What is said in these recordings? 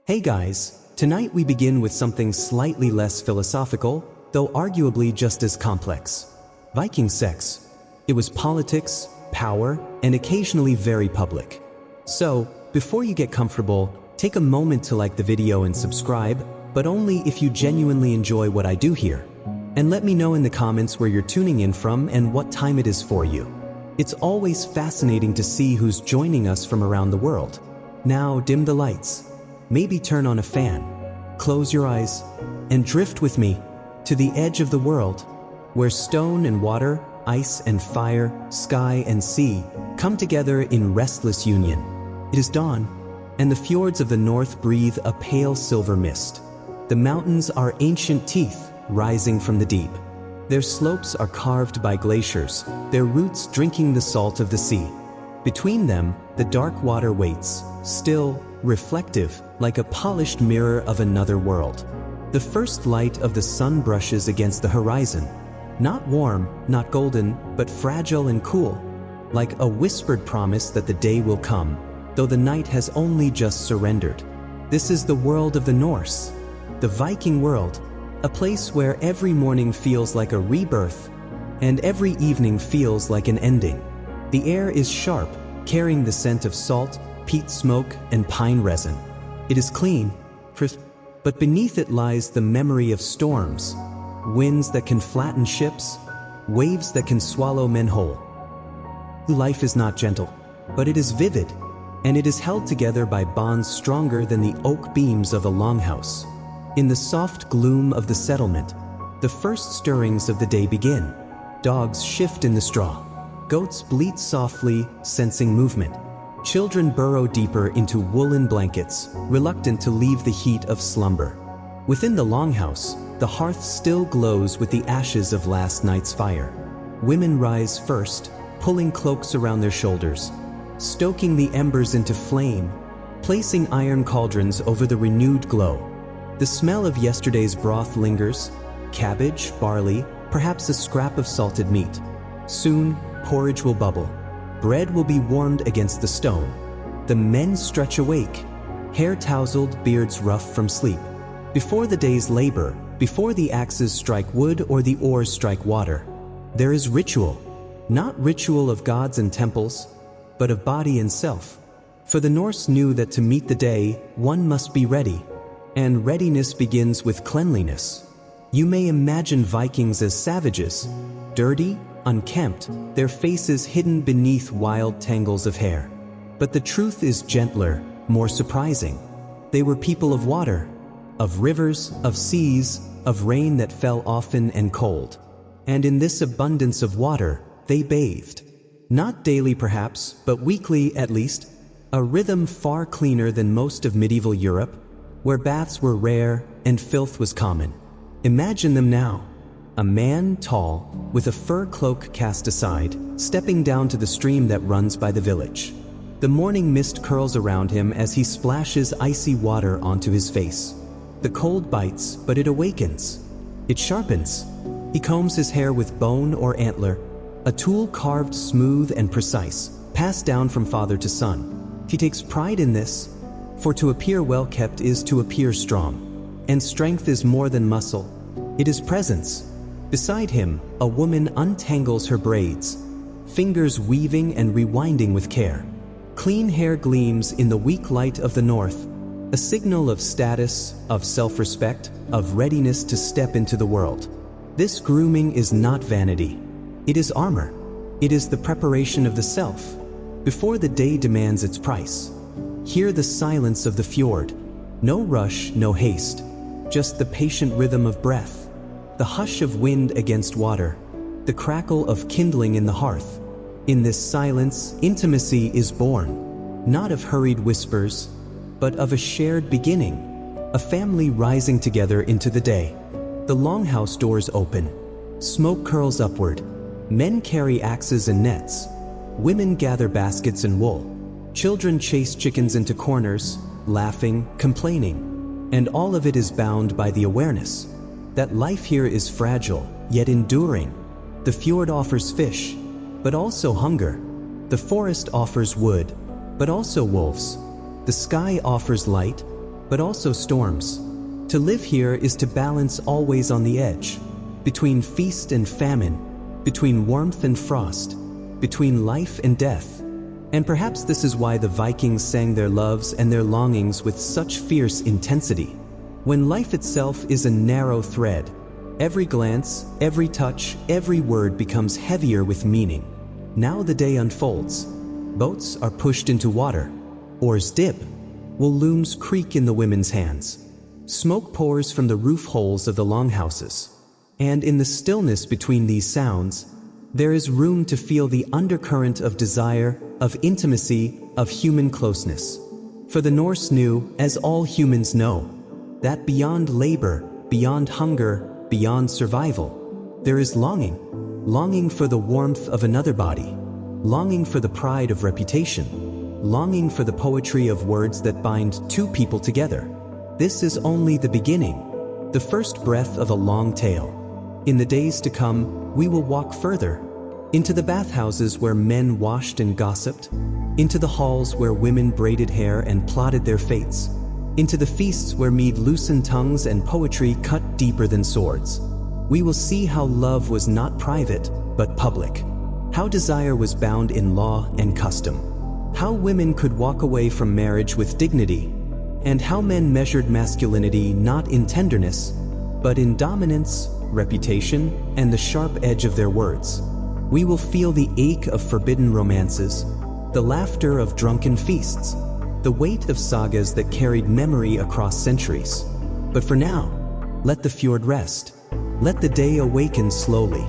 Hey guys, tonight we begin with something slightly less philosophical, though arguably just as complex. Viking sex. It was politics, power, and occasionally very public. So, before you get comfortable, take a moment to like the video and subscribe, but only if you genuinely enjoy what I do here. And let me know in the comments where you're tuning in from and what time it is for you. It's always fascinating to see who's joining us from around the world. Now dim the lights. Maybe turn on a fan, close your eyes, and drift with me to the edge of the world, where stone and water, ice and fire, sky and sea come together in restless union. It is dawn, and the fjords of the north breathe a pale silver mist. The mountains are ancient teeth rising from the deep. Their slopes are carved by glaciers, their roots drinking the salt of the sea. Between them, the dark water waits, still, reflective, like a polished mirror of another world. The first light of the sun brushes against the horizon. Not warm, not golden, but fragile and cool, like a whispered promise that the day will come, though the night has only just surrendered. This is the world of the Norse, the Viking world, a place where every morning feels like a rebirth, and every evening feels like an ending. The air is sharp, carrying the scent of salt, peat smoke, and pine resin. It is clean, crisp, but beneath it lies the memory of storms, winds that can flatten ships, waves that can swallow men whole. Life is not gentle, but it is vivid, and it is held together by bonds stronger than the oak beams of a longhouse. In the soft gloom of the settlement, the first stirrings of the day begin. Dogs shift in the straw. Goats bleat softly, sensing movement. Children burrow deeper into woolen blankets, reluctant to leave the heat of slumber. Within the longhouse, the hearth still glows with the ashes of last night's fire. Women rise first, pulling cloaks around their shoulders, stoking the embers into flame, placing iron cauldrons over the renewed glow. The smell of yesterday's broth lingers, cabbage, barley, perhaps a scrap of salted meat. Soon, porridge will bubble. Bread will be warmed against the stone. The men stretch awake, hair tousled, beards rough from sleep. Before the day's labor, before the axes strike wood or the oars strike water, there is ritual. Not ritual of gods and temples, but of body and self. For the Norse knew that to meet the day, one must be ready. And readiness begins with cleanliness. You may imagine Vikings as savages, dirty, unkempt, their faces hidden beneath wild tangles of hair. But the truth is gentler, more surprising. They were people of water, of rivers, of seas, of rain that fell often and cold. And in this abundance of water, they bathed. Not daily perhaps, but weekly at least, a rhythm far cleaner than most of medieval Europe, where baths were rare and filth was common. Imagine them now. A man tall, with a fur cloak cast aside, stepping down to the stream that runs by the village. The morning mist curls around him as he splashes icy water onto his face. The cold bites, but it awakens. It sharpens. He combs his hair with bone or antler, a tool carved smooth and precise, passed down from father to son. He takes pride in this, for to appear well-kept is to appear strong. And strength is more than muscle. It is presence. Beside him, a woman untangles her braids, fingers weaving and rewinding with care. Clean hair gleams in the weak light of the north, a signal of status, of self-respect, of readiness to step into the world. This grooming is not vanity. It is armor. It is the preparation of the self, before the day demands its price. Hear the silence of the fjord. No rush, no haste, just the patient rhythm of breath. The hush of wind against water, the crackle of kindling in the hearth. In this silence, intimacy is born, not of hurried whispers, but of a shared beginning, a family rising together into the day. The longhouse doors open, smoke curls upward, men carry axes and nets, women gather baskets and wool, children chase chickens into corners, laughing, complaining, and all of it is bound by the awareness that life here is fragile, yet enduring. The fjord offers fish, but also hunger. The forest offers wood, but also wolves. The sky offers light, but also storms. To live here is to balance always on the edge, between feast and famine, between warmth and frost, between life and death. And perhaps this is why the Vikings sang their loves and their longings with such fierce intensity. When life itself is a narrow thread, every glance, every touch, every word becomes heavier with meaning. Now the day unfolds. Boats are pushed into water. Oars dip, while looms creak in the women's hands. Smoke pours from the roof holes of the longhouses. And in the stillness between these sounds, there is room to feel the undercurrent of desire, of intimacy, of human closeness. For the Norse knew, as all humans know, that beyond labor, beyond hunger, beyond survival, there is longing. Longing for the warmth of another body. Longing for the pride of reputation. Longing for the poetry of words that bind two people together. This is only the beginning, the first breath of a long tale. In the days to come, we will walk further, into the bathhouses where men washed and gossiped, into the halls where women braided hair and plotted their fates, into the feasts where mead loosened tongues and poetry cut deeper than swords. We will see how love was not private, but public, how desire was bound in law and custom, how women could walk away from marriage with dignity, and how men measured masculinity not in tenderness, but in dominance, reputation, and the sharp edge of their words. We will feel the ache of forbidden romances, the laughter of drunken feasts, the weight of sagas that carried memory across centuries. But for now, let the fjord rest. Let the day awaken slowly,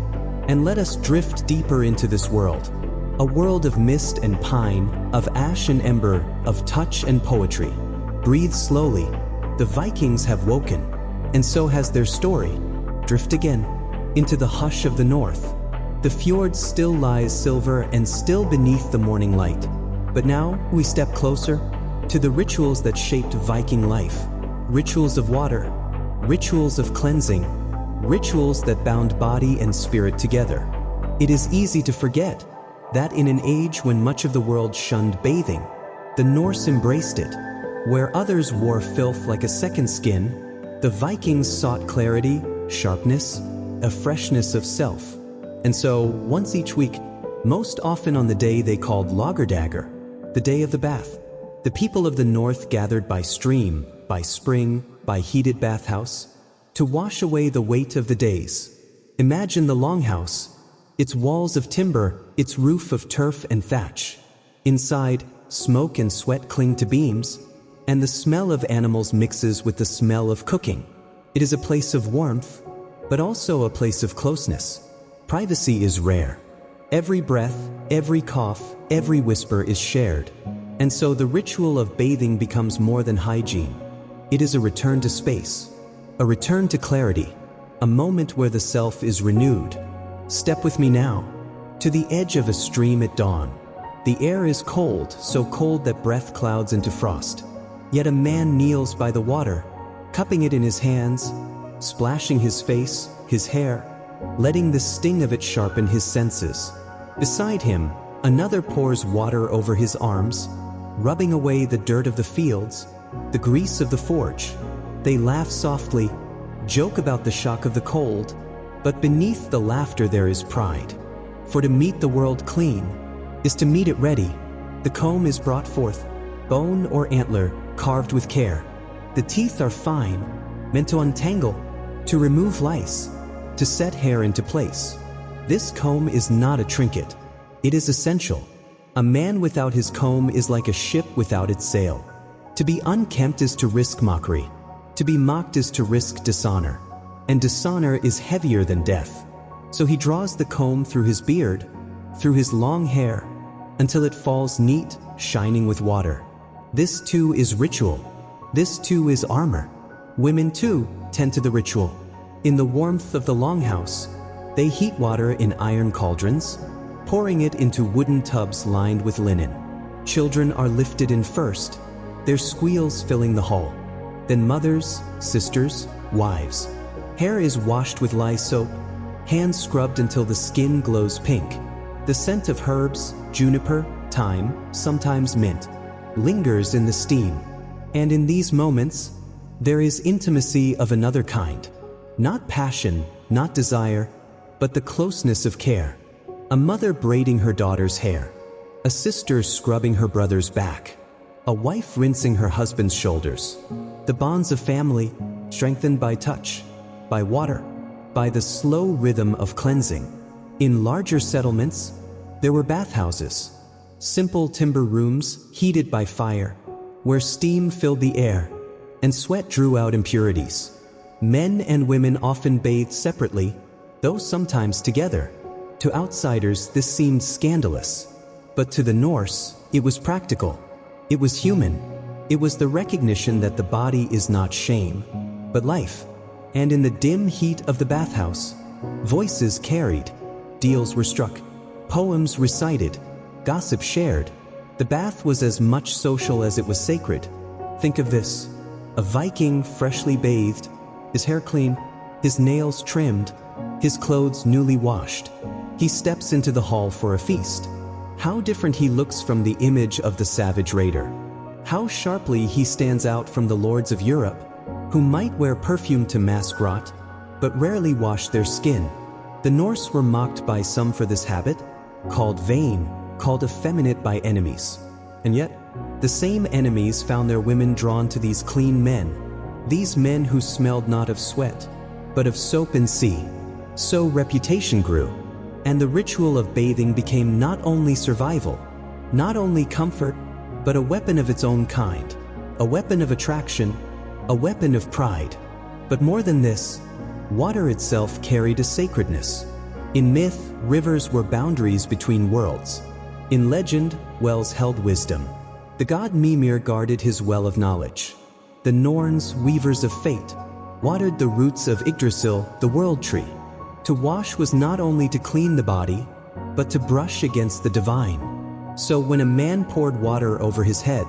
and let us drift deeper into this world. A world of mist and pine, of ash and ember, of touch and poetry. Breathe slowly. The Vikings have woken, and so has their story. Drift again, into the hush of the north. The fjord still lies silver and still beneath the morning light. But now we step closer to the rituals that shaped Viking life. Rituals of water, rituals of cleansing, rituals that bound body and spirit together. It is easy to forget that in an age when much of the world shunned bathing, the Norse embraced it. Where others wore filth like a second skin, the Vikings sought clarity, sharpness, a freshness of self. And so, once each week, most often on the day they called Lagerdagger, the day of the bath, the people of the north gathered by stream, by spring, by heated bathhouse, to wash away the weight of the days. Imagine the longhouse, its walls of timber, its roof of turf and thatch. Inside, smoke and sweat cling to beams, and the smell of animals mixes with the smell of cooking. It is a place of warmth, but also a place of closeness. Privacy is rare. Every breath, every cough, every whisper is shared. And so the ritual of bathing becomes more than hygiene. It is a return to space, a return to clarity, a moment where the self is renewed. Step with me now, to the edge of a stream at dawn. The air is cold, so cold that breath clouds into frost. Yet a man kneels by the water, cupping it in his hands, splashing his face, his hair, letting the sting of it sharpen his senses. Beside him, another pours water over his arms, rubbing away the dirt of the fields, the grease of the forge. They laugh softly, joke about the shock of the cold, but beneath the laughter there is pride. For to meet the world clean is to meet it ready. The comb is brought forth, bone or antler, carved with care. The teeth are fine, meant to untangle, to remove lice, to set hair into place. This comb is not a trinket. It is essential. A man without his comb is like a ship without its sail. To be unkempt is to risk mockery. To be mocked is to risk dishonor. And dishonor is heavier than death. So he draws the comb through his beard, through his long hair, until it falls neat, shining with water. This too is ritual. This too is armor. Women too tend to the ritual. In the warmth of the longhouse, they heat water in iron cauldrons, pouring it into wooden tubs lined with linen. Children are lifted in first, their squeals filling the hall. Then mothers, sisters, wives. Hair is washed with lye soap, hands scrubbed until the skin glows pink. The scent of herbs, juniper, thyme, sometimes mint, lingers in the steam. And in these moments, There is intimacy of another kind. Not passion, not desire, but the closeness of care. A mother braiding her daughter's hair. A sister scrubbing her brother's back. A wife rinsing her husband's shoulders. The bonds of family, strengthened by touch, by water, by the slow rhythm of cleansing. In larger settlements, there were bathhouses. Simple timber rooms, heated by fire, where steam filled the air, and sweat drew out impurities. Men and women often bathed separately, though sometimes together. To outsiders, this seemed scandalous. But to the Norse, it was practical. It was human. It was the recognition that the body is not shame, but life. And in the dim heat of the bathhouse, voices carried, deals were struck, poems recited, gossip shared. The bath was as much social as it was sacred. Think of this: a Viking freshly bathed, his hair clean, his nails trimmed, his clothes newly washed. He steps into the hall for a feast. How different he looks from the image of the savage raider. How sharply he stands out from the lords of Europe, who might wear perfume to mask rot, but rarely wash their skin. The Norse were mocked by some for this habit, called vain, called effeminate by enemies. And yet, the same enemies found their women drawn to these clean men, these men who smelled not of sweat, but of soap and sea. So reputation grew, and the ritual of bathing became not only survival, not only comfort, but a weapon of its own kind, a weapon of attraction, a weapon of pride. But more than this, water itself carried a sacredness. In myth, rivers were boundaries between worlds. In legend, wells held wisdom. The god Mimir guarded his well of knowledge. The Norns, weavers of fate, watered the roots of Yggdrasil, the world tree. To wash was not only to clean the body, but to brush against the divine. So when a man poured water over his head,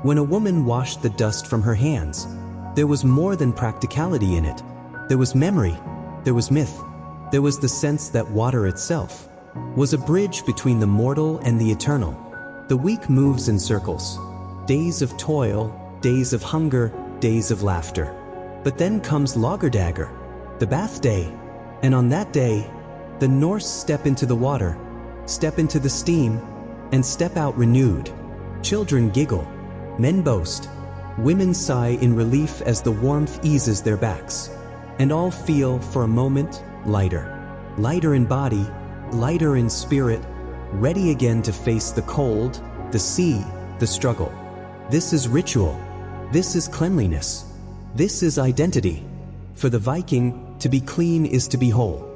when a woman washed the dust from her hands, there was more than practicality in it. There was memory, there was myth, there was the sense that water itself was a bridge between the mortal and the eternal. The week moves in circles. Days of toil, days of hunger, days of laughter. But then comes Laugardagr, the bath day. And on that day, the Norse step into the water, step into the steam, and step out renewed. Children giggle, men boast, women sigh in relief as the warmth eases their backs. And all feel, for a moment, lighter. Lighter in body, lighter in spirit, ready again to face the cold, the sea, the struggle. This is ritual. This is cleanliness. This is identity. For the Viking, to be clean is to be whole.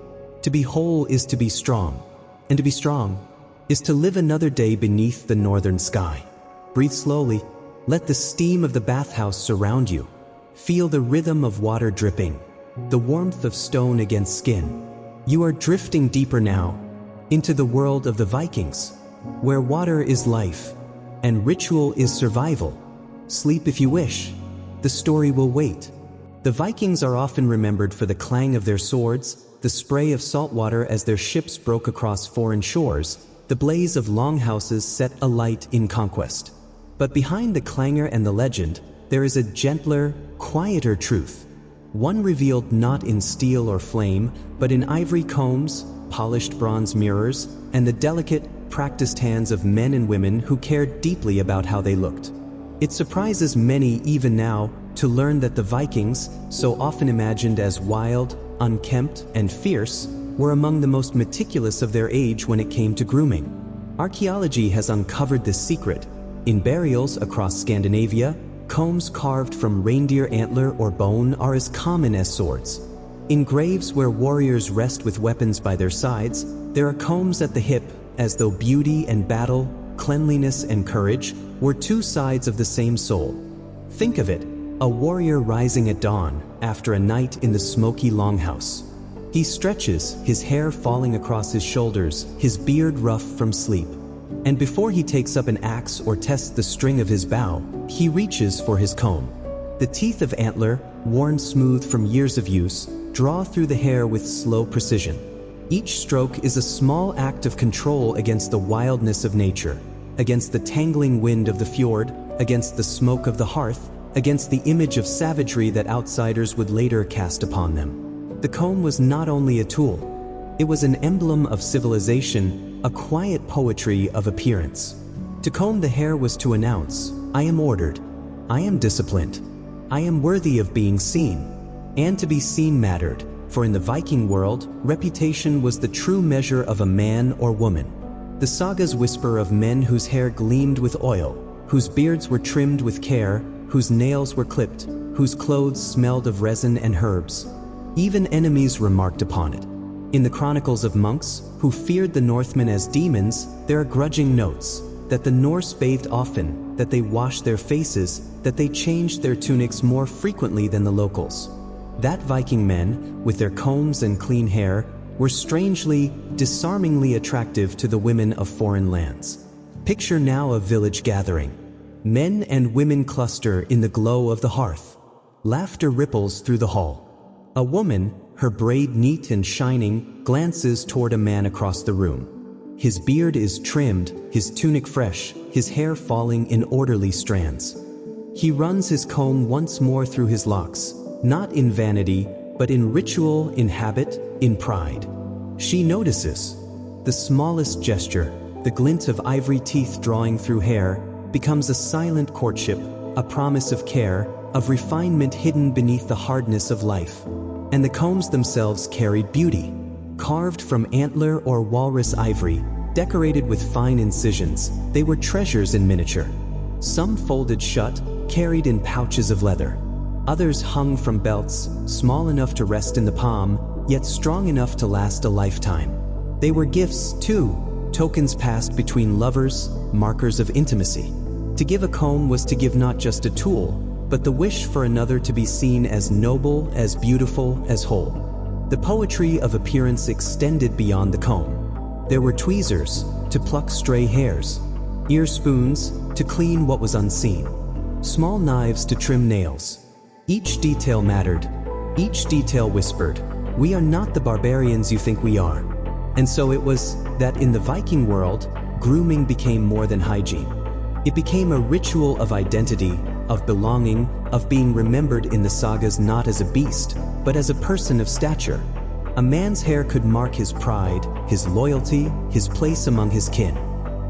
To be whole is to be strong. And to be strong is to live another day beneath the northern sky. Breathe slowly. Let the steam of the bathhouse surround you. Feel the rhythm of water dripping, the warmth of stone against skin. You are drifting deeper now, into the world of the Vikings, where water is life, and ritual is survival. Sleep if you wish. The story will wait. The Vikings are often remembered for the clang of their swords, the spray of salt water as their ships broke across foreign shores, the blaze of longhouses set alight in conquest. But behind the clangor and the legend, there is a gentler, quieter truth. One revealed not in steel or flame, but in ivory combs, polished bronze mirrors, and the delicate, practiced hands of men and women who cared deeply about how they looked. It surprises many even now to learn that the Vikings, so often imagined as wild, unkempt, and fierce, were among the most meticulous of their age when it came to grooming. Archaeology has uncovered this secret. In burials across Scandinavia, combs carved from reindeer antler or bone are as common as swords. In graves where warriors rest with weapons by their sides, there are combs at the hip, as though beauty and battle, cleanliness and courage, were two sides of the same soul. Think of it, a warrior rising at dawn after a night in the smoky longhouse. He stretches, his hair falling across his shoulders, his beard rough from sleep. And before he takes up an axe or tests the string of his bow, he reaches for his comb. The teeth of antler, worn smooth from years of use, draw through the hair with slow precision. Each stroke is a small act of control against the wildness of nature, against the tangling wind of the fjord, against the smoke of the hearth, against the image of savagery that outsiders would later cast upon them. The comb was not only a tool, it was an emblem of civilization, a quiet poetry of appearance. To comb the hair was to announce, I am ordered, I am disciplined, I am worthy of being seen. And to be seen mattered, for in the Viking world, reputation was the true measure of a man or woman. The sagas whisper of men whose hair gleamed with oil, whose beards were trimmed with care, whose nails were clipped, whose clothes smelled of resin and herbs. Even enemies remarked upon it. In the chronicles of monks, who feared the Northmen as demons, there are grudging notes that the Norse bathed often, that they washed their faces, that they changed their tunics more frequently than the locals. That Viking men, with their combs and clean hair, were strangely, disarmingly attractive to the women of foreign lands. Picture now a village gathering. Men and women cluster in the glow of the hearth. Laughter ripples through the hall. A woman, her braid neat and shining, glances toward a man across the room. His beard is trimmed, his tunic fresh, his hair falling in orderly strands. He runs his comb once more through his locks, not in vanity, but in ritual, in habit, in pride. She notices. The smallest gesture, the glint of ivory teeth drawing through hair, becomes a silent courtship, a promise of care, of refinement hidden beneath the hardness of life. And the combs themselves carried beauty. Carved from antler or walrus ivory, decorated with fine incisions, they were treasures in miniature. Some folded shut, carried in pouches of leather. Others hung from belts, small enough to rest in the palm, yet strong enough to last a lifetime. They were gifts, too, tokens passed between lovers, markers of intimacy. To give a comb was to give not just a tool, but the wish for another to be seen as noble, as beautiful, as whole. The poetry of appearance extended beyond the comb. There were tweezers, to pluck stray hairs, ear spoons, to clean what was unseen, small knives to trim nails. Each detail mattered. Each detail whispered, we are not the barbarians you think we are. And so it was that in the Viking world, grooming became more than hygiene. It became a ritual of identity, of belonging, of being remembered in the sagas not as a beast, but as a person of stature. A man's hair could mark his pride, his loyalty, his place among his kin.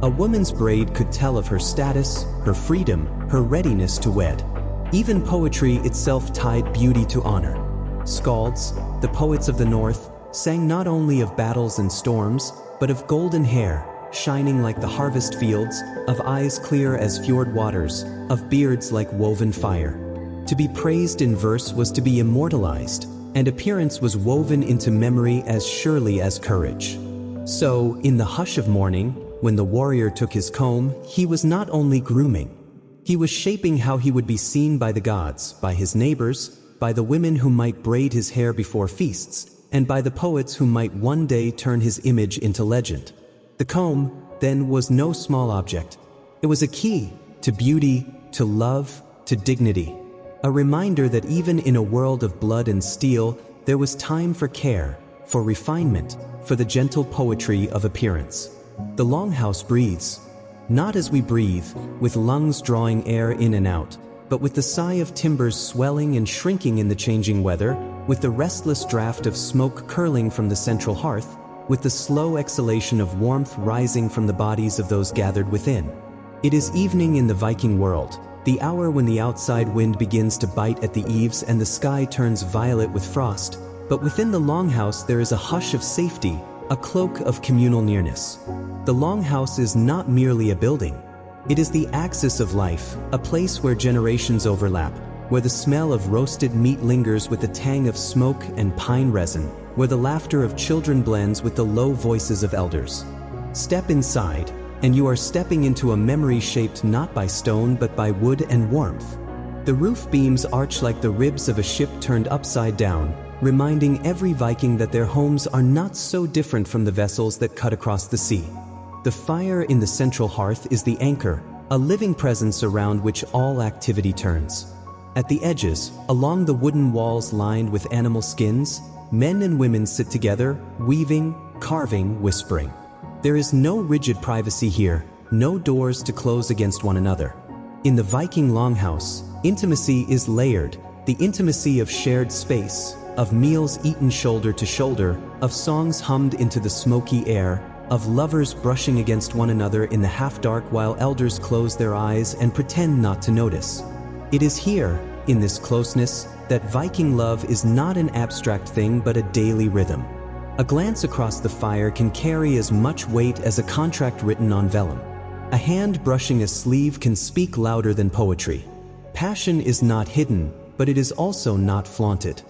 A woman's braid could tell of her status, her freedom, her readiness to wed. Even poetry itself tied beauty to honor. Skalds, the poets of the north, sang not only of battles and storms, but of golden hair, shining like the harvest fields, of eyes clear as fjord waters, of beards like woven fire. To be praised in verse was to be immortalized, and appearance was woven into memory as surely as courage. So, in the hush of morning, when the warrior took his comb, he was not only grooming. He was shaping how he would be seen by the gods, by his neighbors, by the women who might braid his hair before feasts, and by the poets who might one day turn his image into legend. The comb, then, was no small object. It was a key to beauty, to love, to dignity. A reminder that even in a world of blood and steel, there was time for care, for refinement, for the gentle poetry of appearance. The longhouse breathes. Not as we breathe, with lungs drawing air in and out, but with the sigh of timbers swelling and shrinking in the changing weather, with the restless draft of smoke curling from the central hearth, with the slow exhalation of warmth rising from the bodies of those gathered within. It is evening in the Viking world, the hour when the outside wind begins to bite at the eaves and the sky turns violet with frost, but within the longhouse there is a hush of safety, a cloak of communal nearness. The longhouse is not merely a building. It is the axis of life, a place where generations overlap, where the smell of roasted meat lingers with the tang of smoke and pine resin, where the laughter of children blends with the low voices of elders. Step inside, and you are stepping into a memory shaped not by stone but by wood and warmth. The roof beams arch like the ribs of a ship turned upside down, reminding every Viking that their homes are not so different from the vessels that cut across the sea. The fire in the central hearth is the anchor, a living presence around which all activity turns. At the edges, along the wooden walls lined with animal skins, men and women sit together, weaving, carving, whispering. There is no rigid privacy here, no doors to close against one another. In the Viking longhouse, Intimacy is layered, the intimacy of shared space, of meals eaten shoulder to shoulder, of songs hummed into the smoky air, of lovers brushing against one another in the half-dark while elders close their eyes and pretend not to notice. It is here, in this closeness, that Viking love is not an abstract thing but a daily rhythm. A glance across the fire can carry as much weight as a contract written on vellum. A hand brushing a sleeve can speak louder than poetry. Passion is not hidden, but it is also not flaunted.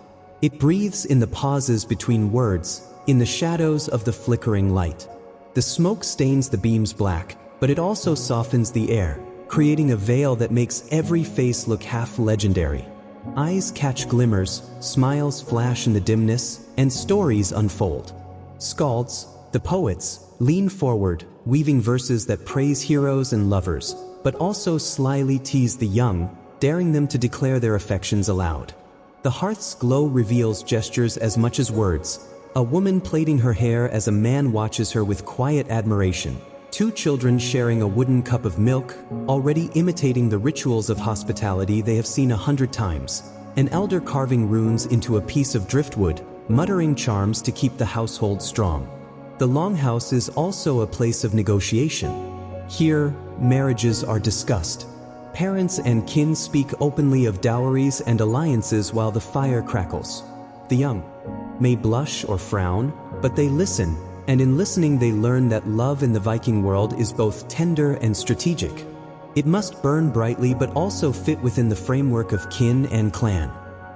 It breathes in the pauses between words, in the shadows of the flickering light. The smoke stains the beams black, but it also softens the air, creating a veil that makes every face look half legendary. Eyes catch glimmers, smiles flash in the dimness, and stories unfold. Skalds, the poets, lean forward, weaving verses that praise heroes and lovers, but also slyly tease the young, daring them to declare their affections aloud. The hearth's glow reveals gestures as much as words, a woman plaiting her hair as a man watches her with quiet admiration, two children sharing a wooden cup of milk, already imitating the rituals of hospitality they have seen 100 times, an elder carving runes into a piece of driftwood, muttering charms to keep the household strong. The longhouse is also a place of negotiation. Here, marriages are discussed. Parents and kin speak openly of dowries and alliances while the fire crackles. The young may blush or frown, but they listen, and in listening they learn that love in the Viking world is both tender and strategic. It must burn brightly but also fit within the framework of kin and clan.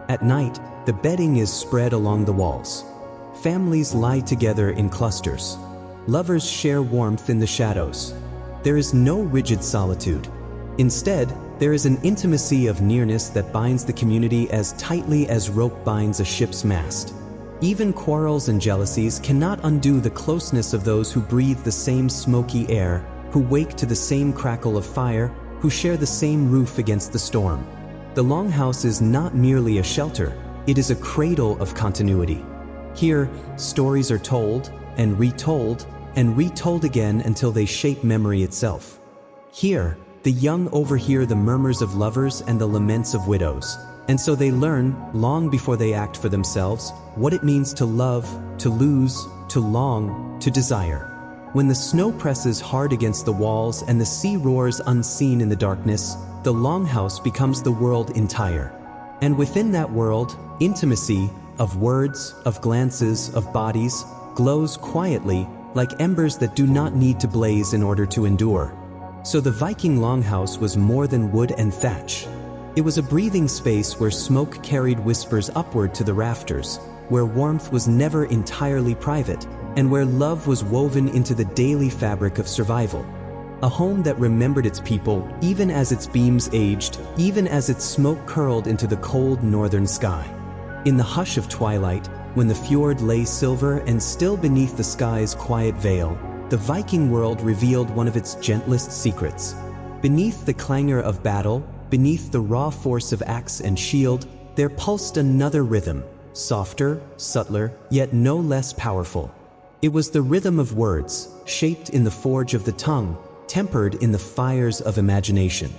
At night, the bedding is spread along the walls. Families lie together in clusters. Lovers share warmth in the shadows. There is no rigid solitude. Instead, there is an intimacy of nearness that binds the community as tightly as rope binds a ship's mast. Even quarrels and jealousies cannot undo the closeness of those who breathe the same smoky air, who wake to the same crackle of fire, who share the same roof against the storm. The longhouse is not merely a shelter, it is a cradle of continuity. Here, stories are told, and retold again until they shape memory itself. Here, the young overhear the murmurs of lovers and the laments of widows, and so they learn, long before they act for themselves, what it means to love, to lose, to long, to desire. When the snow presses hard against the walls and the sea roars unseen in the darkness, the longhouse becomes the world entire. And within that world, intimacy, of words, of glances, of bodies, glows quietly, like embers that do not need to blaze in order to endure. So the Viking longhouse was more than wood and thatch. It was a breathing space where smoke carried whispers upward to the rafters, where warmth was never entirely private, and where love was woven into the daily fabric of survival. A home that remembered its people even as its beams aged, even as its smoke curled into the cold northern sky. In the hush of twilight, when the fjord lay silver and still beneath the sky's quiet veil, the Viking world revealed one of its gentlest secrets. Beneath the clangor of battle, beneath the raw force of axe and shield, there pulsed another rhythm, softer, subtler, yet no less powerful. It was the rhythm of words, shaped in the forge of the tongue, tempered in the fires of imagination.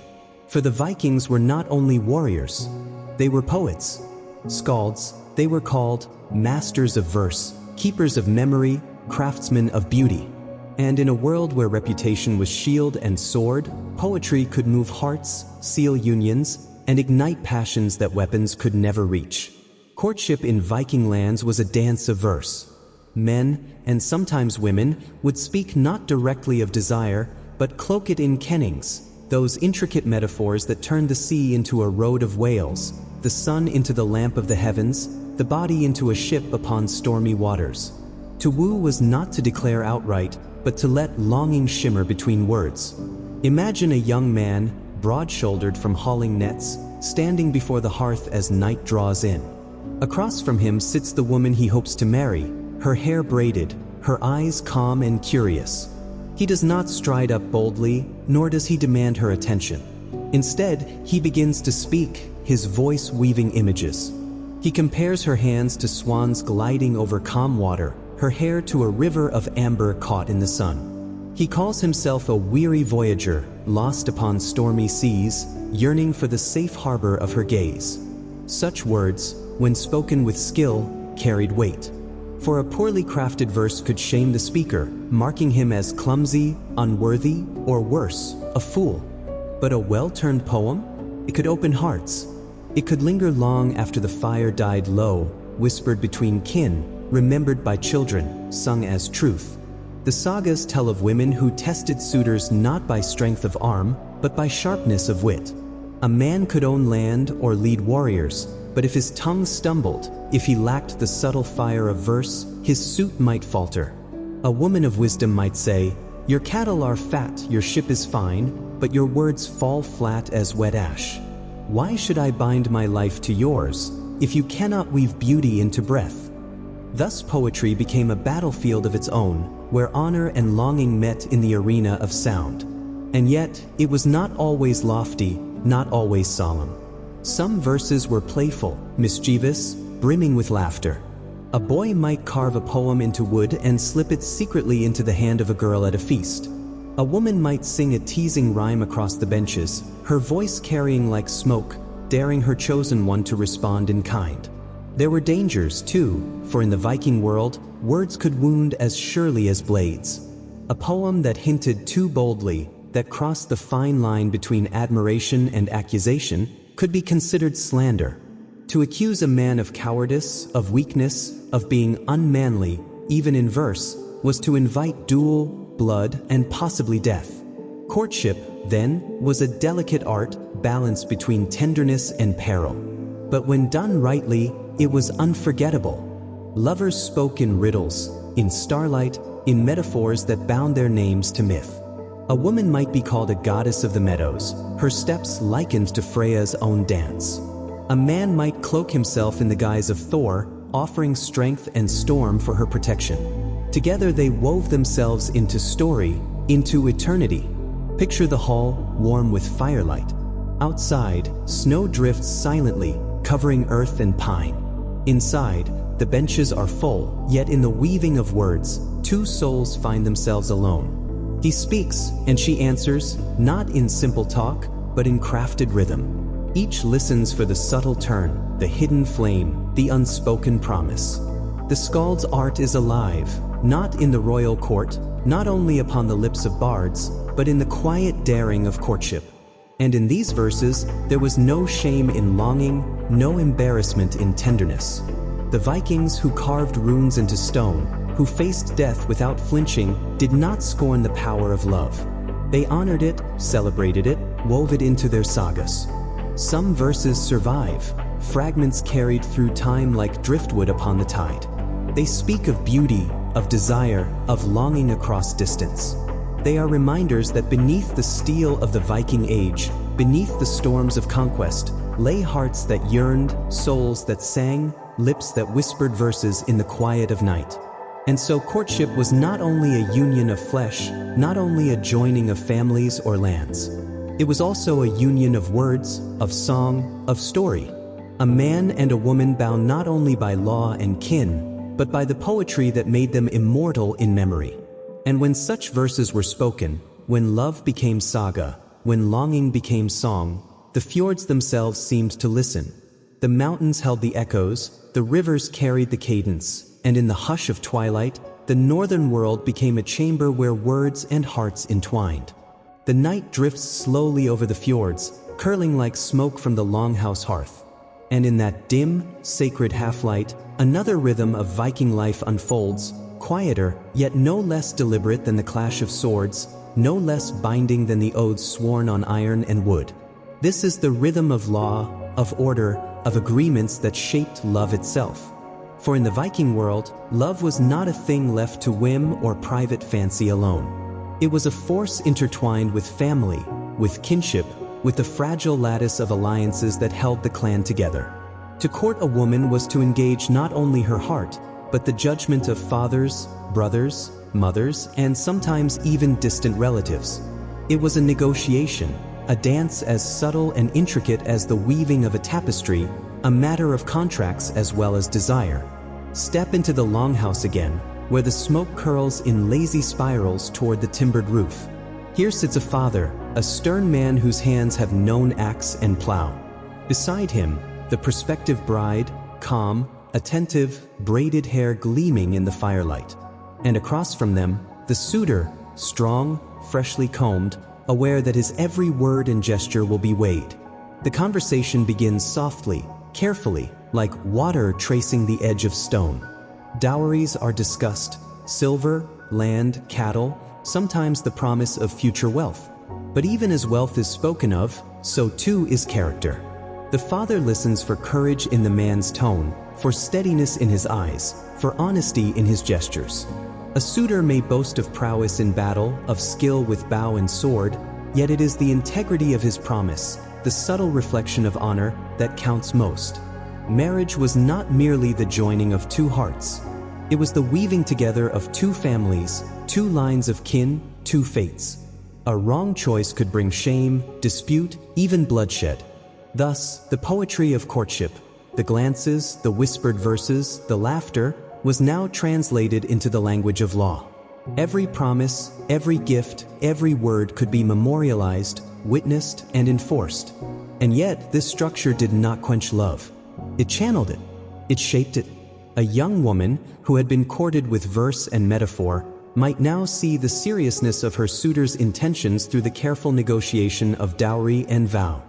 For the Vikings were not only warriors, they were poets. Skalds, they were called masters of verse, keepers of memory, craftsmen of beauty. And in a world where reputation was shield and sword, poetry could move hearts, seal unions, and ignite passions that weapons could never reach. Courtship in Viking lands was a dance of verse. Men, and sometimes women, would speak not directly of desire, but cloak it in kennings, those intricate metaphors that turn the sea into a road of whales, the sun into the lamp of the heavens, the body into a ship upon stormy waters. To woo was not to declare outright, but to let longing shimmer between words. Imagine a young man, broad-shouldered from hauling nets, standing before the hearth as night draws in. Across from him sits the woman he hopes to marry, her hair braided, her eyes calm and curious. He does not stride up boldly, nor does he demand her attention. Instead, he begins to speak, his voice weaving images. He compares her hands to swans gliding over calm water, her hair to a river of amber caught in the sun. He calls himself a weary voyager, lost upon stormy seas, yearning for the safe harbor of her gaze. Such words, when spoken with skill, carried weight. For a poorly crafted verse could shame the speaker, marking him as clumsy, unworthy, or worse, a fool. But a well-turned poem? It could open hearts. It could linger long after the fire died low, whispered between kin, remembered by children, sung as truth. The sagas tell of women who tested suitors not by strength of arm, but by sharpness of wit. A man could own land or lead warriors, but if his tongue stumbled, if he lacked the subtle fire of verse, his suit might falter. A woman of wisdom might say, "Your cattle are fat, your ship is fine, but your words fall flat as wet ash. Why should I bind my life to yours, if you cannot weave beauty into breath?" Thus poetry became a battlefield of its own, where honor and longing met in the arena of sound. And yet, it was not always lofty, not always solemn. Some verses were playful, mischievous, brimming with laughter. A boy might carve a poem into wood and slip it secretly into the hand of a girl at a feast. A woman might sing a teasing rhyme across the benches, her voice carrying like smoke, daring her chosen one to respond in kind. There were dangers, too, for in the Viking world, words could wound as surely as blades. A poem that hinted too boldly, that crossed the fine line between admiration and accusation, could be considered slander. To accuse a man of cowardice, of weakness, of being unmanly, even in verse, was to invite duel, blood, and possibly death. Courtship, then, was a delicate art, balanced between tenderness and peril. But when done rightly, it was unforgettable. Lovers spoke in riddles, in starlight, in metaphors that bound their names to myth. A woman might be called a goddess of the meadows, her steps likened to Freya's own dance. A man might cloak himself in the guise of Thor, offering strength and storm for her protection. Together they wove themselves into story, into eternity. Picture the hall, warm with firelight. Outside, snow drifts silently, covering earth and pine. Inside, the benches are full, yet in the weaving of words, two souls find themselves alone. He speaks, and she answers, not in simple talk, but in crafted rhythm. Each listens for the subtle turn, the hidden flame, the unspoken promise. The skald's art is alive, not in the royal court, not only upon the lips of bards, but in the quiet daring of courtship. And in these verses, there was no shame in longing, no embarrassment in tenderness. The Vikings who carved runes into stone, who faced death without flinching, did not scorn the power of love. They honored it, celebrated it, wove it into their sagas. Some verses survive, fragments carried through time like driftwood upon the tide. They speak of beauty, of desire, of longing across distance. They are reminders that beneath the steel of the Viking age, beneath the storms of conquest, lay hearts that yearned, souls that sang, lips that whispered verses in the quiet of night. And so courtship was not only a union of flesh, not only a joining of families or lands. It was also a union of words, of song, of story. A man and a woman bound not only by law and kin, but by the poetry that made them immortal in memory. And when such verses were spoken, when love became saga, when longing became song, the fjords themselves seemed to listen. The mountains held the echoes, the rivers carried the cadence, and in the hush of twilight, the northern world became a chamber where words and hearts entwined. The night drifts slowly over the fjords, curling like smoke from the longhouse hearth. And in that dim, sacred half-light, another rhythm of Viking life unfolds, quieter, yet no less deliberate than the clash of swords, no less binding than the oaths sworn on iron and wood. This is the rhythm of law, of order, of agreements that shaped love itself. For in the Viking world, love was not a thing left to whim or private fancy alone. It was a force intertwined with family, with kinship, with the fragile lattice of alliances that held the clan together. To court a woman was to engage not only her heart, but the judgment of fathers, brothers, mothers, and sometimes even distant relatives. It was a negotiation, a dance as subtle and intricate as the weaving of a tapestry, a matter of contracts as well as desire. Step into the longhouse again, where the smoke curls in lazy spirals toward the timbered roof. Here sits a father, a stern man whose hands have known axe and plow. Beside him, the prospective bride, calm, attentive, braided hair gleaming in the firelight. And across from them, the suitor, strong, freshly combed, aware that his every word and gesture will be weighed. The conversation begins softly, carefully, like water tracing the edge of stone. Dowries are discussed: silver, land, cattle, sometimes the promise of future wealth. But even as wealth is spoken of, so too is character. The father listens for courage in the man's tone, for steadiness in his eyes, for honesty in his gestures. A suitor may boast of prowess in battle, of skill with bow and sword, yet it is the integrity of his promise, the subtle reflection of honor, that counts most. Marriage was not merely the joining of two hearts. It was the weaving together of two families, two lines of kin, two fates. A wrong choice could bring shame, dispute, even bloodshed. Thus, the poetry of courtship, the glances, the whispered verses, the laughter, was now translated into the language of law. Every promise, every gift, every word could be memorialized, witnessed, and enforced. And yet, this structure did not quench love. It channeled it. It shaped it. A young woman, who had been courted with verse and metaphor, might now see the seriousness of her suitor's intentions through the careful negotiation of dowry and vow.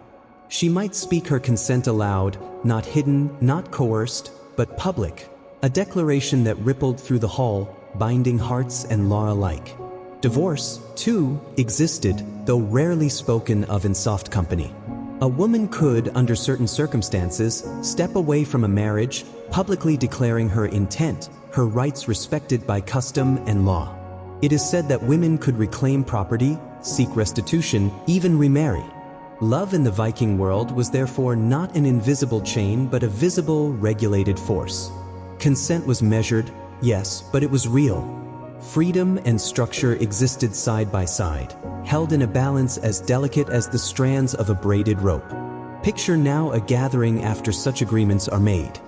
She might speak her consent aloud, not hidden, not coerced, but public, a declaration that rippled through the hall, binding hearts and law alike. Divorce, too, existed, though rarely spoken of in soft company. A woman could, under certain circumstances, step away from a marriage, publicly declaring her intent, her rights respected by custom and law. It is said that women could reclaim property, seek restitution, even remarry. Love in the Viking world was therefore not an invisible chain but a visible, regulated force. Consent was measured, yes, but it was real. Freedom and structure existed side by side, held in a balance as delicate as the strands of a braided rope. Picture now a gathering after such agreements are made.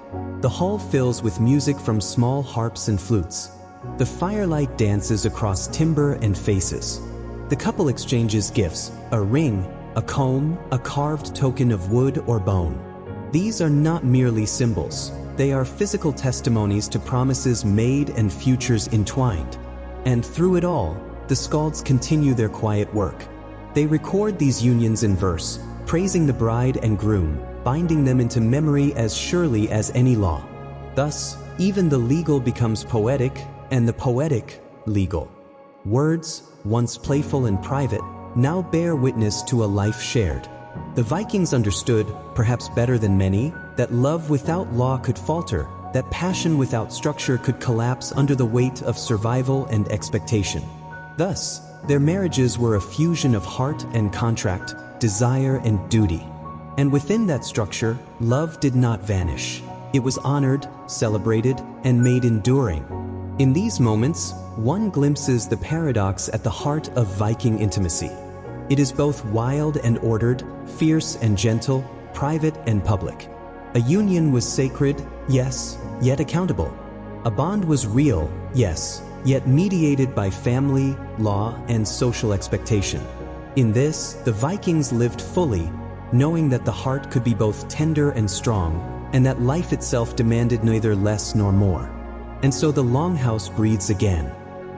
The hall fills with music from small harps and flutes. The firelight dances across timber and faces. The couple exchanges gifts, a ring, a comb, a carved token of wood or bone. These are not merely symbols. They are physical testimonies to promises made and futures entwined. And through it all, the skalds continue their quiet work. They record these unions in verse, praising the bride and groom, binding them into memory as surely as any law. Thus, even the legal becomes poetic, and the poetic, legal. Words, once playful and private, now bear witness to a life shared. The Vikings understood, perhaps better than many, that love without law could falter, that passion without structure could collapse under the weight of survival and expectation. Thus, their marriages were a fusion of heart and contract, desire and duty. And within that structure, love did not vanish. It was honored, celebrated, and made enduring. In these moments, one glimpses the paradox at the heart of Viking intimacy. It is both wild and ordered, fierce and gentle, private and public. A union was sacred, yes, yet accountable. A bond was real, yes, yet mediated by family, law, and social expectation. In this, the Vikings lived fully, knowing that the heart could be both tender and strong, and that life itself demanded neither less nor more. And so the longhouse breathes again.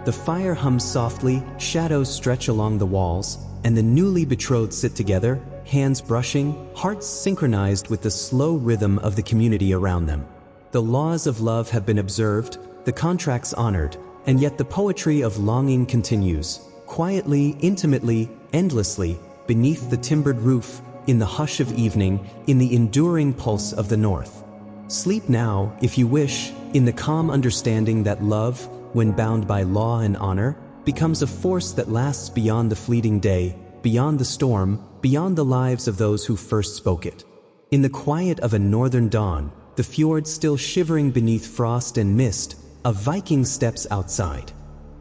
The fire hums softly, shadows stretch along the walls, and the newly betrothed sit together, hands brushing, hearts synchronized with the slow rhythm of the community around them. The laws of love have been observed, the contracts honored, and yet the poetry of longing continues, quietly, intimately, endlessly, beneath the timbered roof, in the hush of evening, in the enduring pulse of the north. Sleep now, if you wish, in the calm understanding that love, when bound by law and honor, becomes a force that lasts beyond the fleeting day, beyond the storm, beyond the lives of those who first spoke it. In the quiet of a northern dawn, the fjords still shivering beneath frost and mist, a Viking steps outside.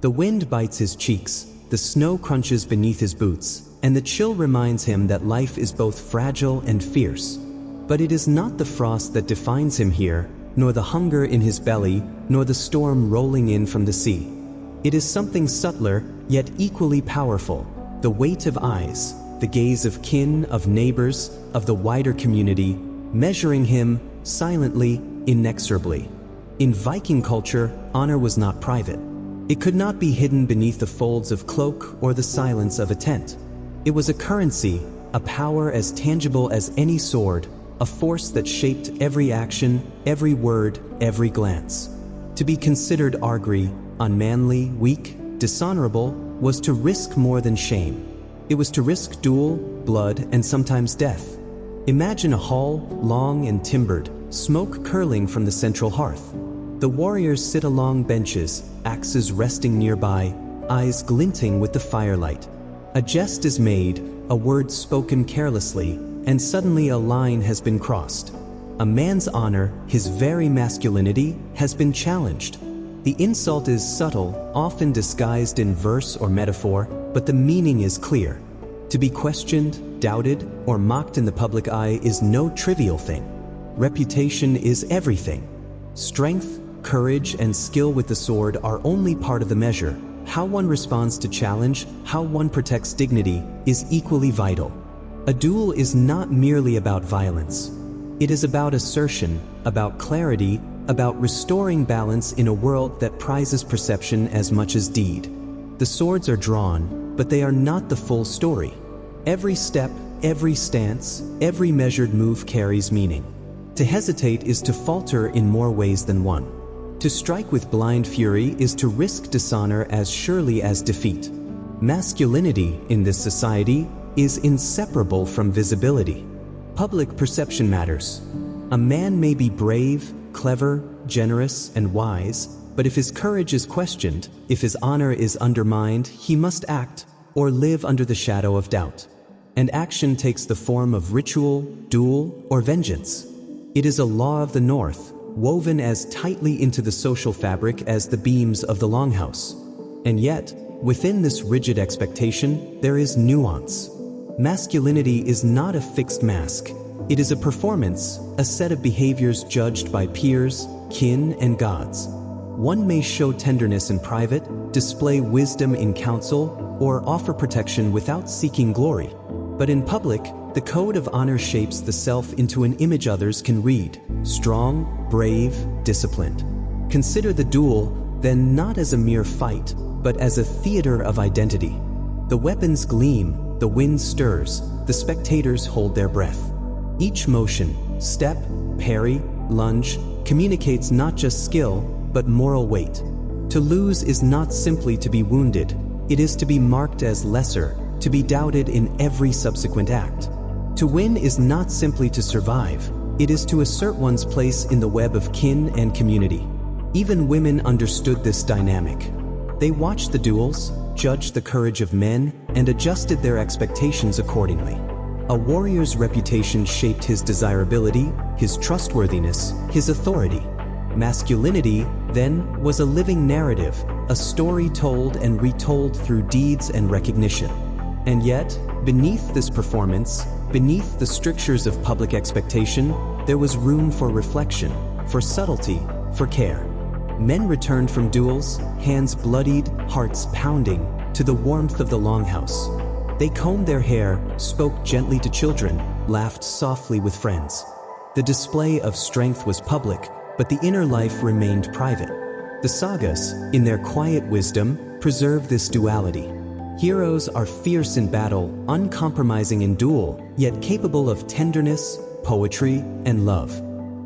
The wind bites his cheeks, the snow crunches beneath his boots, and the chill reminds him that life is both fragile and fierce. But it is not the frost that defines him here, nor the hunger in his belly, nor the storm rolling in from the sea. It is something subtler, yet equally powerful, the weight of eyes, the gaze of kin, of neighbors, of the wider community, measuring him silently, inexorably. In Viking culture, honor was not private. It could not be hidden beneath the folds of cloak or the silence of a tent. It was a currency, a power as tangible as any sword, a force that shaped every action, every word, every glance. To be considered argry, unmanly, weak, dishonorable, was to risk more than shame. It was to risk duel, blood, and sometimes death. Imagine a hall, long and timbered, smoke curling from the central hearth. The warriors sit along benches, axes resting nearby, eyes glinting with the firelight. A jest is made, a word spoken carelessly, and suddenly a line has been crossed. A man's honor, his very masculinity, has been challenged. The insult is subtle, often disguised in verse or metaphor, but the meaning is clear. To be questioned, doubted, or mocked in the public eye is no trivial thing. Reputation is everything. Strength, courage, and skill with the sword are only part of the measure. How one responds to challenge, how one protects dignity, is equally vital. A duel is not merely about violence. It is about assertion, about clarity, about restoring balance in a world that prizes perception as much as deed. The swords are drawn, but they are not the full story. Every step, every stance, every measured move carries meaning. To hesitate is to falter in more ways than one. To strike with blind fury is to risk dishonor as surely as defeat. Masculinity in this society is inseparable from visibility. Public perception matters. A man may be brave, clever, generous, and wise, but if his courage is questioned, if his honor is undermined, he must act or live under the shadow of doubt. And action takes the form of ritual, duel, or vengeance. It is a law of the North, woven as tightly into the social fabric as the beams of the longhouse. And yet, within this rigid expectation, there is nuance. Masculinity is not a fixed mask. It is a performance, a set of behaviors judged by peers, kin, and gods. One may show tenderness in private, display wisdom in council, or offer protection without seeking glory. But in public, the code of honor shapes the self into an image others can read: strong, brave, disciplined. Consider the duel, then, not as a mere fight, but as a theater of identity. The weapons gleam, the wind stirs, the spectators hold their breath. Each motion, step, parry, lunge, communicates not just skill, but moral weight. To lose is not simply to be wounded, it is to be marked as lesser, to be doubted in every subsequent act. To win is not simply to survive, it is to assert one's place in the web of kin and community. Even women understood this dynamic. They watched the duels, judged the courage of men, and adjusted their expectations accordingly. A warrior's reputation shaped his desirability, his trustworthiness, his authority. Masculinity, then, was a living narrative, a story told and retold through deeds and recognition. And yet, beneath this performance, beneath the strictures of public expectation, there was room for reflection, for subtlety, for care. Men returned from duels, hands bloodied, hearts pounding, to the warmth of the longhouse. They combed their hair, spoke gently to children, laughed softly with friends. The display of strength was public, but the inner life remained private. The sagas, in their quiet wisdom, preserve this duality. Heroes are fierce in battle, uncompromising in duel, yet capable of tenderness, poetry, and love.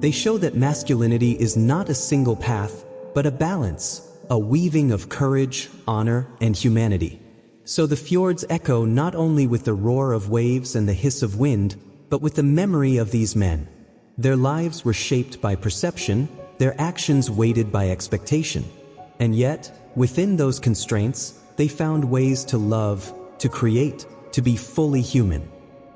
They show that masculinity is not a single path, but a balance, a weaving of courage, honor, and humanity. So the fjords echo not only with the roar of waves and the hiss of wind, but with the memory of these men. Their lives were shaped by perception, their actions weighted by expectation. And yet, within those constraints, they found ways to love, to create, to be fully human.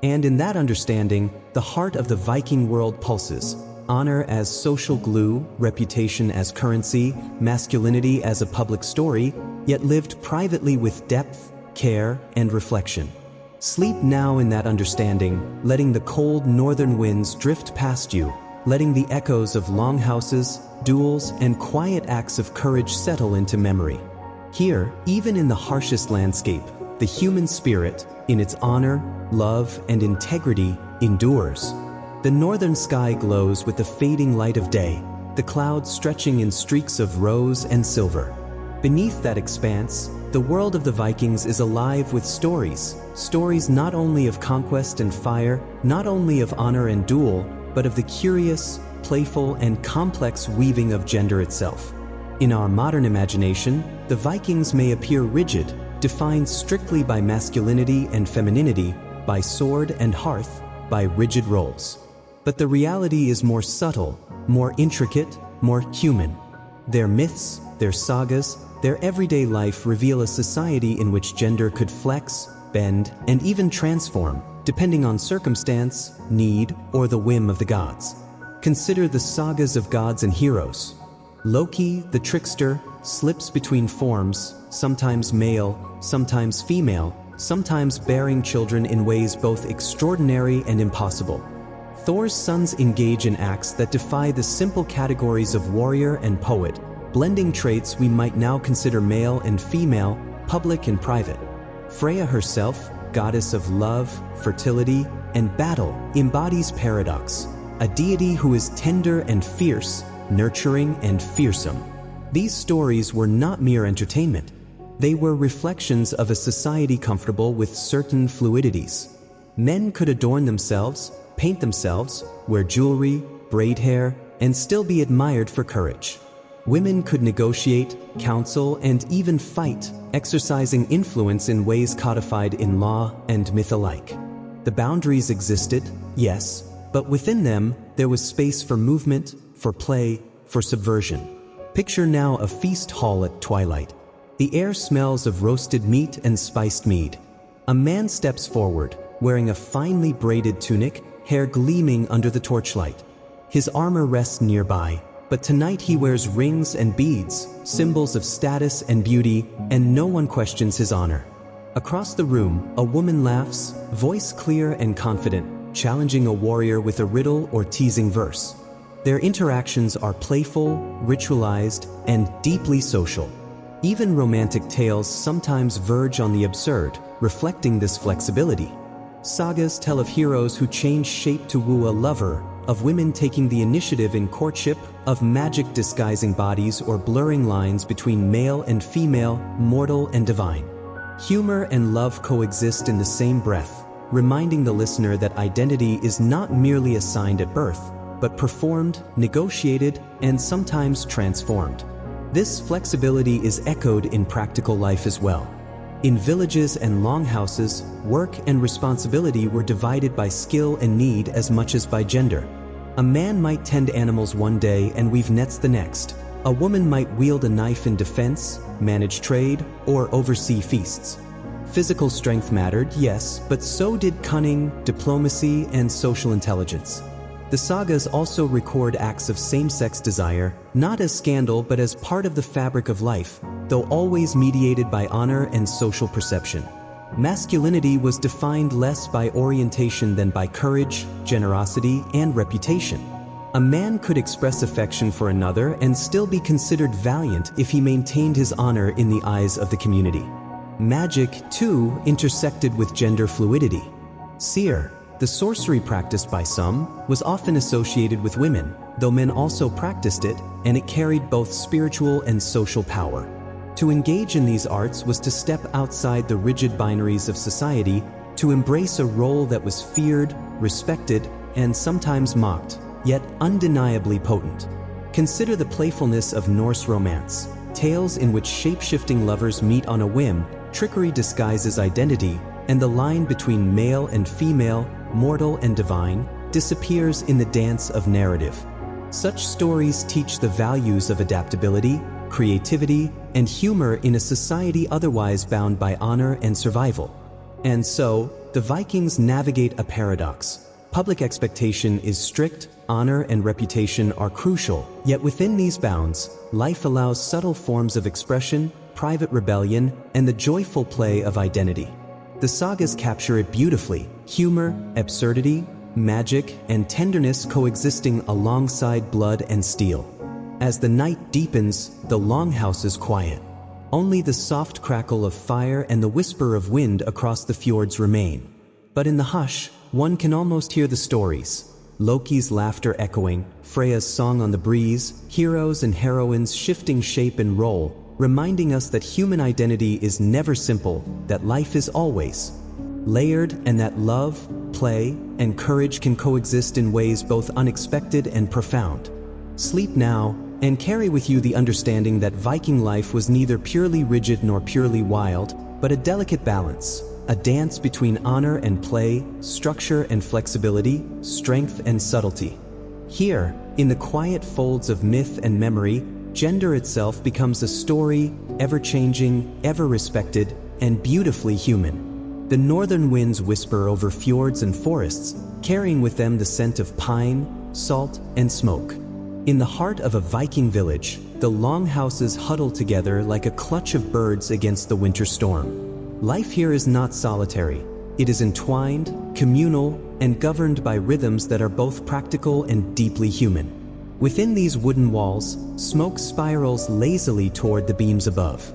And in that understanding, the heart of the Viking world pulses. Honor as social glue, reputation as currency, masculinity as a public story, yet lived privately with depth, care, and reflection. Sleep now in that understanding, letting the cold northern winds drift past you, letting the echoes of longhouses, duels, and quiet acts of courage settle into memory. Here, even in the harshest landscape, the human spirit, in its honor, love, and integrity, endures. The northern sky glows with the fading light of day, the clouds stretching in streaks of rose and silver. Beneath that expanse, the world of the Vikings is alive with stories. Stories not only of conquest and fire, not only of honor and duel, but of the curious, playful, and complex weaving of gender itself. In our modern imagination, the Vikings may appear rigid, defined strictly by masculinity and femininity, by sword and hearth, by rigid roles. But the reality is more subtle, more intricate, more human. Their myths, their sagas, their everyday life reveal a society in which gender could flex, bend, and even transform, depending on circumstance, need, or the whim of the gods. Consider the sagas of gods and heroes. Loki, the trickster, slips between forms, sometimes male, sometimes female, sometimes bearing children in ways both extraordinary and impossible. Thor's sons engage in acts that defy the simple categories of warrior and poet, blending traits we might now consider male and female, public and private. Freya herself, goddess of love, fertility, and battle, embodies paradox, a deity who is tender and fierce, nurturing and fearsome. These stories were not mere entertainment. They were reflections of a society comfortable with certain fluidities. Men could adorn themselves, paint themselves, wear jewelry, braid hair, and still be admired for courage. Women could negotiate, counsel, and even fight, exercising influence in ways codified in law and myth alike. The boundaries existed, yes, but within them there was space for movement, for play, for subversion. Picture now a feast hall at twilight. The air smells of roasted meat and spiced mead. A man steps forward, wearing a finely braided tunic, hair gleaming under the torchlight. His armor rests nearby, but tonight he wears rings and beads, symbols of status and beauty, and no one questions his honor. Across the room, a woman laughs, voice clear and confident, challenging a warrior with a riddle or teasing verse. Their interactions are playful, ritualized, and deeply social. Even romantic tales sometimes verge on the absurd, reflecting this flexibility. Sagas tell of heroes who change shape to woo a lover, of women taking the initiative in courtship, of magic disguising bodies or blurring lines between male and female, mortal and divine. Humor and love coexist in the same breath, reminding the listener that identity is not merely assigned at birth, but performed, negotiated, and sometimes transformed. This flexibility is echoed in practical life as well. In villages and longhouses, work and responsibility were divided by skill and need as much as by gender. A man might tend animals one day and weave nets the next. A woman might wield a knife in defense, manage trade, or oversee feasts. Physical strength mattered, yes, but so did cunning, diplomacy, and social intelligence. The sagas also record acts of same-sex desire, not as scandal but as part of the fabric of life, though always mediated by honor and social perception. Masculinity was defined less by orientation than by courage, generosity, and reputation. A man could express affection for another and still be considered valiant if he maintained his honor in the eyes of the community. Magic, too, intersected with gender fluidity. Seer, the sorcery practiced by some, was often associated with women, though men also practiced it, and it carried both spiritual and social power. To engage in these arts was to step outside the rigid binaries of society, to embrace a role that was feared, respected, and sometimes mocked, yet undeniably potent. Consider the playfulness of Norse romance, tales in which shape-shifting lovers meet on a whim, trickery disguises identity, and the line between male and female, mortal and divine, disappears in the dance of narrative. Such stories teach the values of adaptability, creativity, and humor in a society otherwise bound by honor and survival. And so, the Vikings navigate a paradox. Public expectation is strict, honor and reputation are crucial, yet within these bounds, life allows subtle forms of expression, private rebellion, and the joyful play of identity. The sagas capture it beautifully, humor, absurdity, magic, and tenderness coexisting alongside blood and steel. As the night deepens, the longhouse is quiet. Only the soft crackle of fire and the whisper of wind across the fjords remain. But in the hush, one can almost hear the stories. Loki's laughter echoing, Freya's song on the breeze, heroes and heroines shifting shape and role, reminding us that human identity is never simple, that life is always layered, and that love, play, and courage can coexist in ways both unexpected and profound. Sleep now, and carry with you the understanding that Viking life was neither purely rigid nor purely wild, but a delicate balance, a dance between honor and play, structure and flexibility, strength and subtlety. Here, in the quiet folds of myth and memory, gender itself becomes a story, ever-changing, ever-respected, and beautifully human. The northern winds whisper over fjords and forests, carrying with them the scent of pine, salt, and smoke. In the heart of a Viking village, the longhouses huddle together like a clutch of birds against the winter storm. Life here is not solitary. It is entwined, communal, and governed by rhythms that are both practical and deeply human. Within these wooden walls, smoke spirals lazily toward the beams above.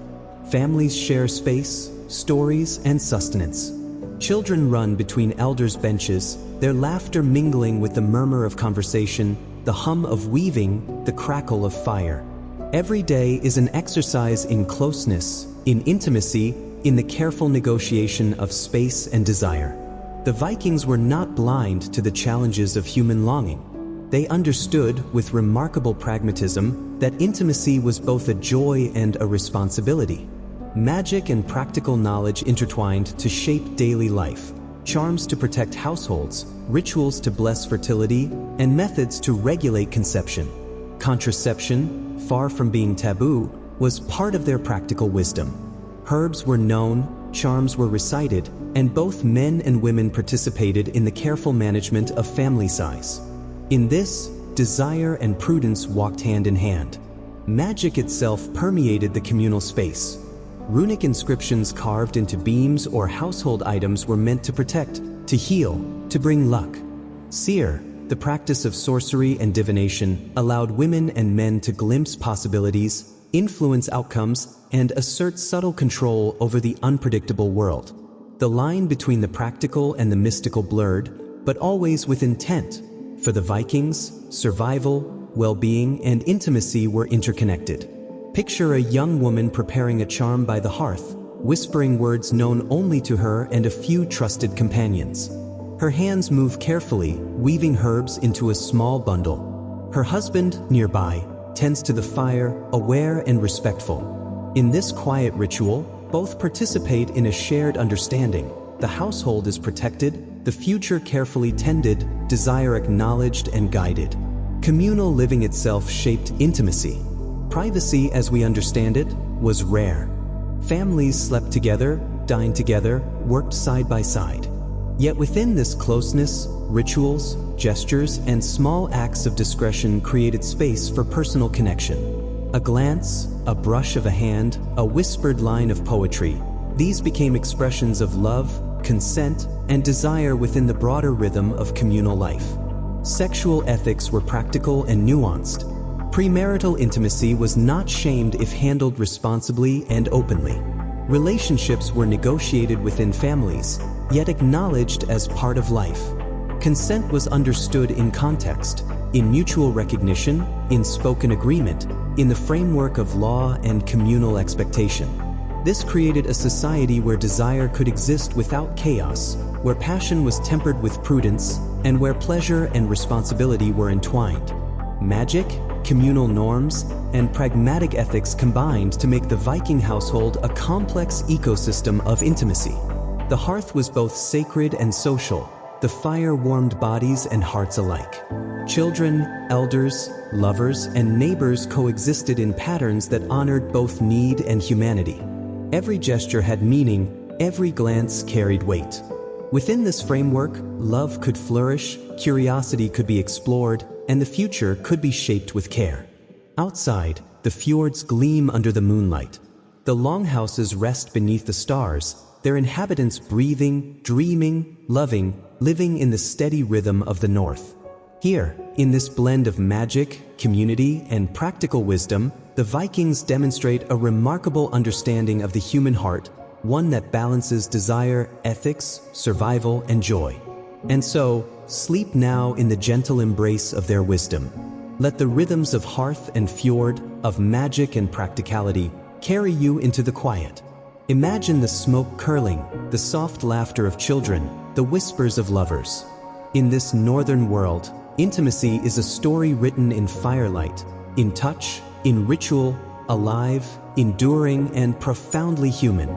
Families share space, stories, and sustenance. Children run between elders' benches, their laughter mingling with the murmur of conversation, the hum of weaving, the crackle of fire. Every day is an exercise in closeness, in intimacy, in the careful negotiation of space and desire. The Vikings were not blind to the challenges of human longing. They understood, with remarkable pragmatism, that intimacy was both a joy and a responsibility. Magic and practical knowledge intertwined to shape daily life. Charms to protect households, rituals to bless fertility, and methods to regulate conception. Contraception, far from being taboo, was part of their practical wisdom. Herbs were known, charms were recited, and both men and women participated in the careful management of family size. In this, desire and prudence walked hand in hand. Magic itself permeated the communal space. Runic inscriptions carved into beams or household items were meant to protect, to heal, to bring luck. Seer, the practice of sorcery and divination, allowed women and men to glimpse possibilities, influence outcomes, and assert subtle control over the unpredictable world. The line between the practical and the mystical blurred, but always with intent. For the Vikings, survival, well-being, and intimacy were interconnected. Picture a young woman preparing a charm by the hearth, whispering words known only to her and a few trusted companions. Her hands move carefully, weaving herbs into a small bundle. Her husband, nearby, tends to the fire, aware and respectful. In this quiet ritual, both participate in a shared understanding. The household is protected, the future carefully tended, desire acknowledged and guided. Communal living itself shaped intimacy. Privacy, as we understand it, was rare. Families slept together, dined together, worked side by side. Yet within this closeness, rituals, gestures, and small acts of discretion created space for personal connection. A glance, a brush of a hand, a whispered line of poetry. These became expressions of love, consent, and desire within the broader rhythm of communal life. Sexual ethics were practical and nuanced. Premarital intimacy was not shamed if handled responsibly and openly. Relationships were negotiated within families, yet acknowledged as part of life. Consent was understood in context, in mutual recognition, in spoken agreement, in the framework of law and communal expectation. This created a society where desire could exist without chaos, where passion was tempered with prudence, and where pleasure and responsibility were entwined. Magic, communal norms, and pragmatic ethics combined to make the Viking household a complex ecosystem of intimacy. The hearth was both sacred and social. The fire warmed bodies and hearts alike. Children, elders, lovers, and neighbors coexisted in patterns that honored both need and humanity. Every gesture had meaning, every glance carried weight. Within this framework, love could flourish, curiosity could be explored, and the future could be shaped with care. Outside, the fjords gleam under the moonlight. The longhouses rest beneath the stars, their inhabitants breathing, dreaming, loving, living in the steady rhythm of the north. Here, in this blend of magic, community, and practical wisdom, the Vikings demonstrate a remarkable understanding of the human heart, one that balances desire, ethics, survival, and joy. And so, sleep now in the gentle embrace of their wisdom. Let the rhythms of hearth and fjord, of magic and practicality, carry you into the quiet. Imagine the smoke curling, the soft laughter of children, the whispers of lovers. In this northern world, intimacy is a story written in firelight, in touch, in ritual, alive, enduring, and profoundly human.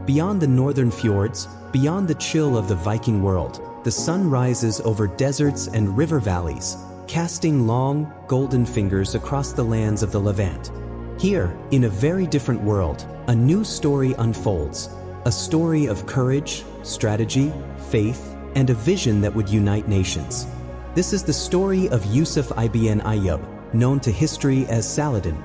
Beyond the northern fjords, beyond the chill of the Viking world, the sun rises over deserts and river valleys, casting long, golden fingers across the lands of the Levant. Here, in a very different world, a new story unfolds, a story of courage, strategy, faith, and a vision that would unite nations. This is the story of Yusuf ibn Ayyub, known to history as Saladin.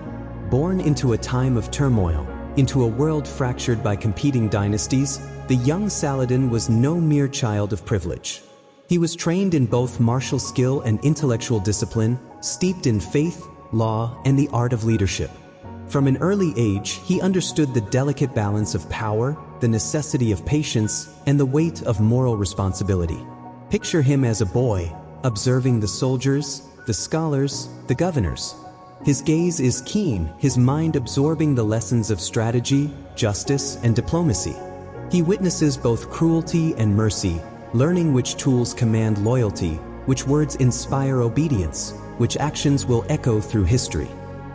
Born into a time of turmoil, into a world fractured by competing dynasties, the young Saladin was no mere child of privilege. He was trained in both martial skill and intellectual discipline, steeped in faith, law, and the art of leadership. From an early age, he understood the delicate balance of power, the necessity of patience, and the weight of moral responsibility. Picture him as a boy, observing the soldiers, the scholars, the governors. His gaze is keen, his mind absorbing the lessons of strategy, justice, and diplomacy. He witnesses both cruelty and mercy, learning which tools command loyalty, which words inspire obedience, which actions will echo through history.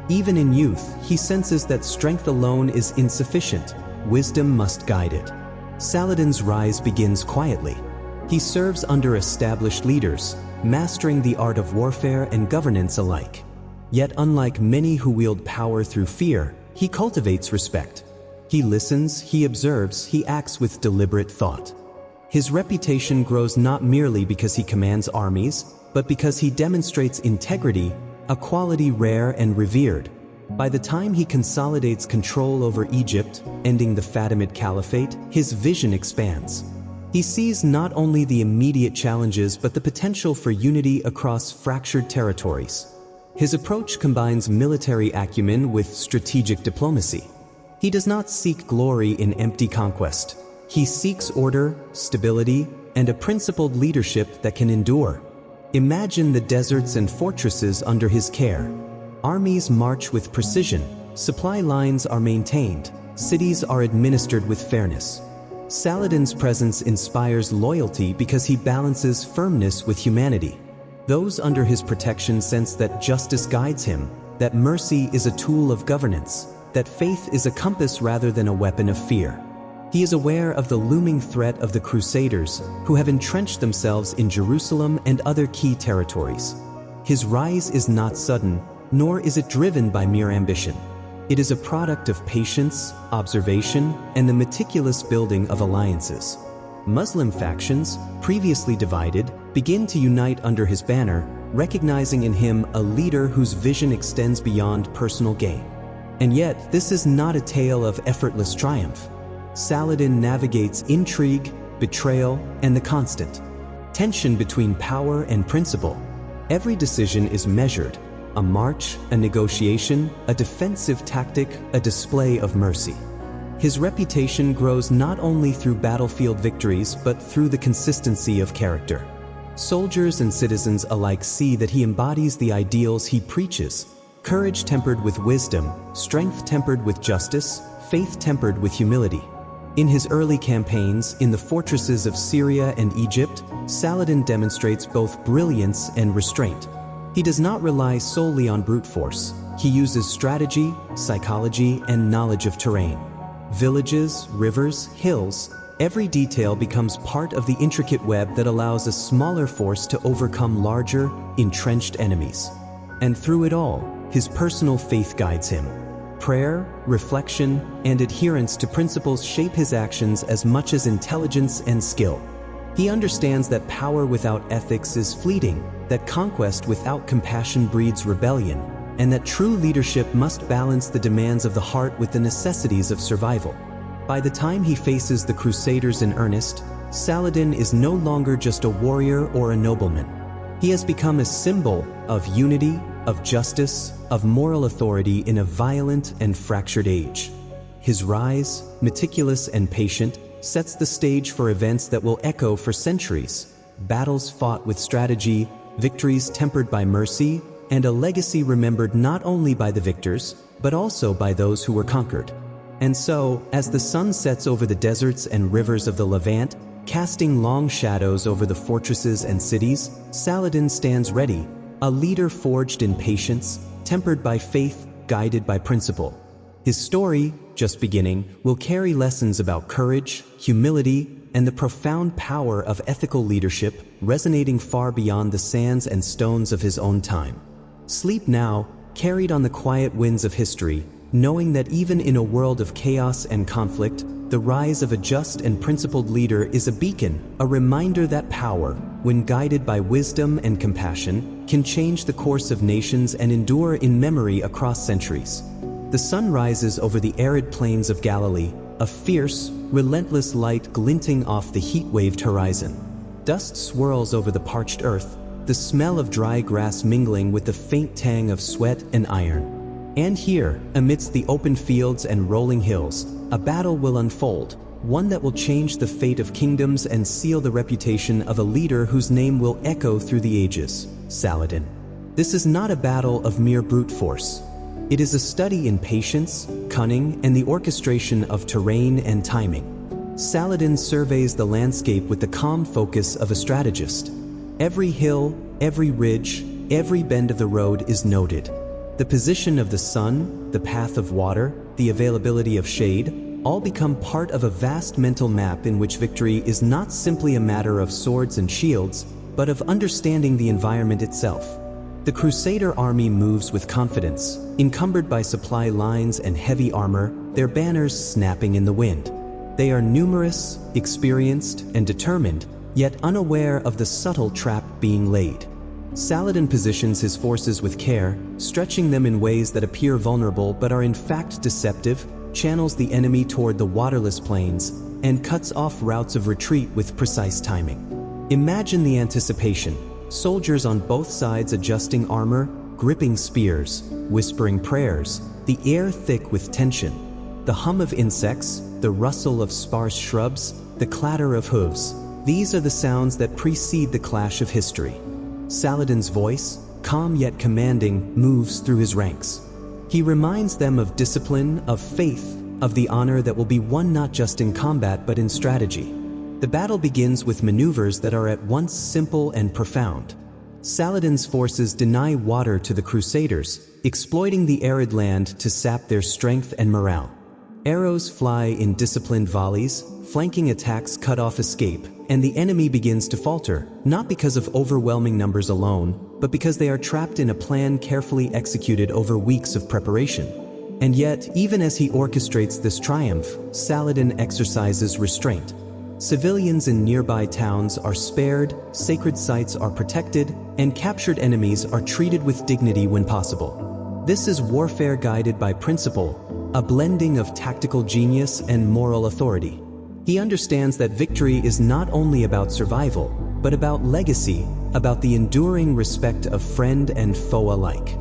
Even in youth, he senses that strength alone is insufficient. Wisdom must guide it. Saladin's rise begins quietly. He serves under established leaders, mastering the art of warfare and governance alike. Yet unlike many who wield power through fear, he cultivates respect. He listens, he observes, he acts with deliberate thought. His reputation grows not merely because he commands armies, but because he demonstrates integrity, a quality rare and revered. By the time he consolidates control over Egypt, ending the Fatimid Caliphate, his vision expands. He sees not only the immediate challenges but the potential for unity across fractured territories. His approach combines military acumen with strategic diplomacy. He does not seek glory in empty conquest. He seeks order, stability, and a principled leadership that can endure. Imagine the deserts and fortresses under his care. Armies march with precision, supply lines are maintained, cities are administered with fairness. Saladin's presence inspires loyalty because he balances firmness with humanity. Those under his protection sense that justice guides him, that mercy is a tool of governance, that faith is a compass rather than a weapon of fear. He is aware of the looming threat of the Crusaders, who have entrenched themselves in Jerusalem and other key territories. His rise is not sudden, nor is it driven by mere ambition. It is a product of patience, observation, and the meticulous building of alliances. Muslim factions, previously divided, begin to unite under his banner, recognizing in him a leader whose vision extends beyond personal gain. And yet, this is not a tale of effortless triumph. Saladin navigates intrigue, betrayal, and the constant tension between power and principle. Every decision is measured, a march, a negotiation, a defensive tactic, a display of mercy. His reputation grows not only through battlefield victories but through the consistency of character. Soldiers and citizens alike see that he embodies the ideals he preaches: courage tempered with wisdom, strength tempered with justice, faith tempered with humility. In his early campaigns in the fortresses of Syria and Egypt, Saladin demonstrates both brilliance and restraint. He does not rely solely on brute force. He uses strategy, psychology, and knowledge of terrain. Villages, rivers, hills, every detail becomes part of the intricate web that allows a smaller force to overcome larger, entrenched enemies. And through it all, his personal faith guides him. Prayer, reflection, and adherence to principles shape his actions as much as intelligence and skill. He understands that power without ethics is fleeting, that conquest without compassion breeds rebellion, and that true leadership must balance the demands of the heart with the necessities of survival. By the time he faces the Crusaders in earnest, Saladin is no longer just a warrior or a nobleman. He has become a symbol of unity, of justice, of moral authority in a violent and fractured age. His rise, meticulous and patient, sets the stage for events that will echo for centuries. Battles fought with strategy, victories tempered by mercy, and a legacy remembered not only by the victors, but also by those who were conquered. And so, as the sun sets over the deserts and rivers of the Levant, casting long shadows over the fortresses and cities, Saladin stands ready, a leader forged in patience, tempered by faith, guided by principle. His story, just beginning, will carry lessons about courage, humility, and the profound power of ethical leadership, resonating far beyond the sands and stones of his own time. Sleep now, carried on the quiet winds of history, knowing that even in a world of chaos and conflict, the rise of a just and principled leader is a beacon, a reminder that power, when guided by wisdom and compassion, can change the course of nations and endure in memory across centuries. The sun rises over the arid plains of Galilee, a fierce, relentless light glinting off the heat-waved horizon. Dust swirls over the parched earth, the smell of dry grass mingling with the faint tang of sweat and iron. And here, amidst the open fields and rolling hills, a battle will unfold, one that will change the fate of kingdoms and seal the reputation of a leader whose name will echo through the ages: Saladin. This is not a battle of mere brute force. It is a study in patience, cunning, and the orchestration of terrain and timing. Saladin surveys the landscape with the calm focus of a strategist. Every hill, every ridge, every bend of the road is noted. The position of the sun, the path of water, the availability of shade, all become part of a vast mental map in which victory is not simply a matter of swords and shields, but of understanding the environment itself. The Crusader army moves with confidence, encumbered by supply lines and heavy armor, their banners snapping in the wind. They are numerous, experienced, and determined, yet unaware of the subtle trap being laid. Saladin positions his forces with care, stretching them in ways that appear vulnerable but are in fact deceptive, channels the enemy toward the waterless plains, and cuts off routes of retreat with precise timing. Imagine the anticipation. Soldiers on both sides adjusting armor, gripping spears, whispering prayers, the air thick with tension. The hum of insects, the rustle of sparse shrubs, the clatter of hooves. These are the sounds that precede the clash of history. Saladin's voice, calm yet commanding, moves through his ranks. He reminds them of discipline, of faith, of the honor that will be won not just in combat but in strategy. The battle begins with maneuvers that are at once simple and profound. Saladin's forces deny water to the Crusaders, exploiting the arid land to sap their strength and morale. Arrows fly in disciplined volleys, flanking attacks cut off escape, and the enemy begins to falter, not because of overwhelming numbers alone, but because they are trapped in a plan carefully executed over weeks of preparation. And yet, even as he orchestrates this triumph, Saladin exercises restraint. Civilians in nearby towns are spared, sacred sites are protected, and captured enemies are treated with dignity when possible. This is warfare guided by principle, a blending of tactical genius and moral authority. He understands that victory is not only about survival, but about legacy, about the enduring respect of friend and foe alike.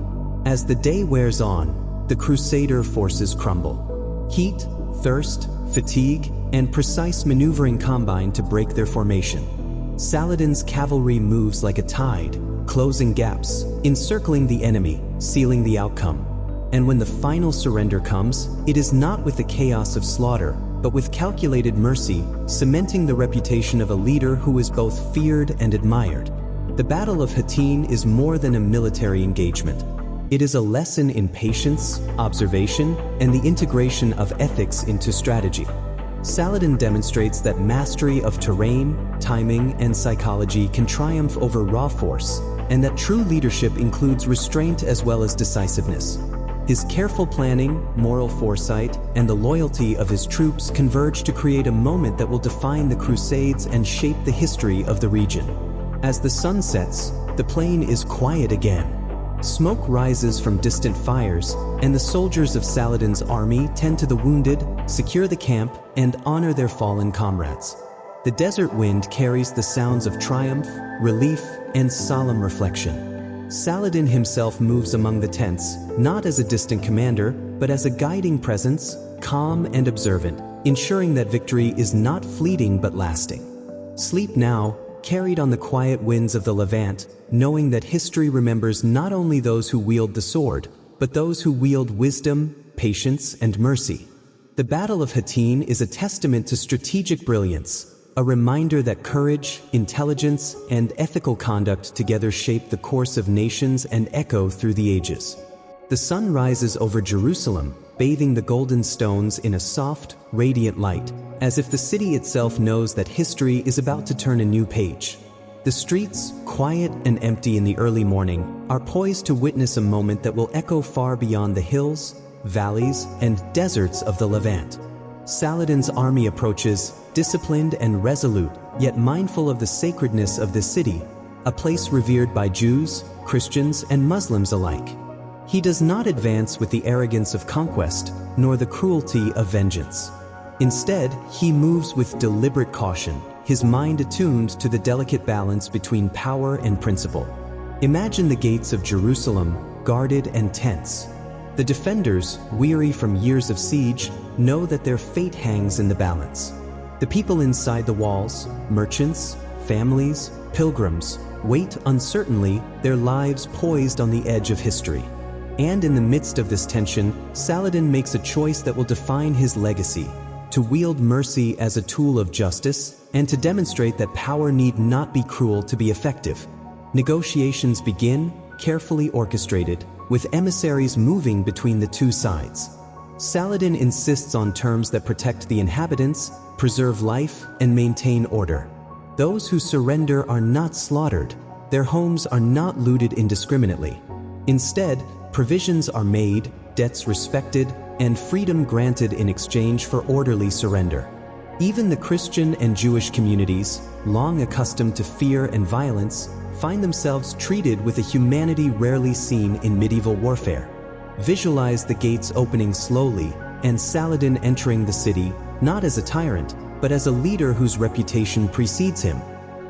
As the day wears on, the Crusader forces crumble. Heat, thirst, fatigue, and precise maneuvering combine to break their formation. Saladin's cavalry moves like a tide, closing gaps, encircling the enemy, sealing the outcome. And when the final surrender comes, it is not with the chaos of slaughter, but with calculated mercy, cementing the reputation of a leader who is both feared and admired. The Battle of Hattin is more than a military engagement. It is a lesson in patience, observation, and the integration of ethics into strategy. Saladin demonstrates that mastery of terrain, timing, and psychology can triumph over raw force, and that true leadership includes restraint as well as decisiveness. His careful planning, moral foresight, and the loyalty of his troops converge to create a moment that will define the Crusades and shape the history of the region. As the sun sets, the plain is quiet again. Smoke rises from distant fires, and the soldiers of Saladin's army tend to the wounded, secure the camp, and honor their fallen comrades. The desert wind carries the sounds of triumph, relief, and solemn reflection. Saladin himself moves among the tents, not as a distant commander, but as a guiding presence, calm and observant, ensuring that victory is not fleeting but lasting. Sleep now, carried on the quiet winds of the Levant, knowing that history remembers not only those who wield the sword, but those who wield wisdom, patience, and mercy. The Battle of Hattin is a testament to strategic brilliance, a reminder that courage, intelligence, and ethical conduct together shape the course of nations and echo through the ages. The sun rises over Jerusalem, bathing the golden stones in a soft, radiant light, as if the city itself knows that history is about to turn a new page. The streets, quiet and empty in the early morning, are poised to witness a moment that will echo far beyond the hills, valleys, and deserts of the Levant. Saladin's army approaches, disciplined and resolute, yet mindful of the sacredness of this city, a place revered by Jews, Christians, and Muslims alike. He does not advance with the arrogance of conquest, nor the cruelty of vengeance. Instead, he moves with deliberate caution, his mind attuned to the delicate balance between power and principle. Imagine the gates of Jerusalem, guarded and tense. The defenders, weary from years of siege, know that their fate hangs in the balance. The people inside the walls, merchants, families, pilgrims, wait uncertainly, their lives poised on the edge of history. And in the midst of this tension, Saladin makes a choice that will define his legacy: to wield mercy as a tool of justice, and to demonstrate that power need not be cruel to be effective. Negotiations begin, carefully orchestrated, with emissaries moving between the two sides. Saladin insists on terms that protect the inhabitants, preserve life, and maintain order. Those who surrender are not slaughtered, their homes are not looted indiscriminately. Instead, provisions are made, debts respected, and freedom granted in exchange for orderly surrender. Even the Christian and Jewish communities, long accustomed to fear and violence, find themselves treated with a humanity rarely seen in medieval warfare. Visualize the gates opening slowly, and Saladin entering the city, not as a tyrant, but as a leader whose reputation precedes him.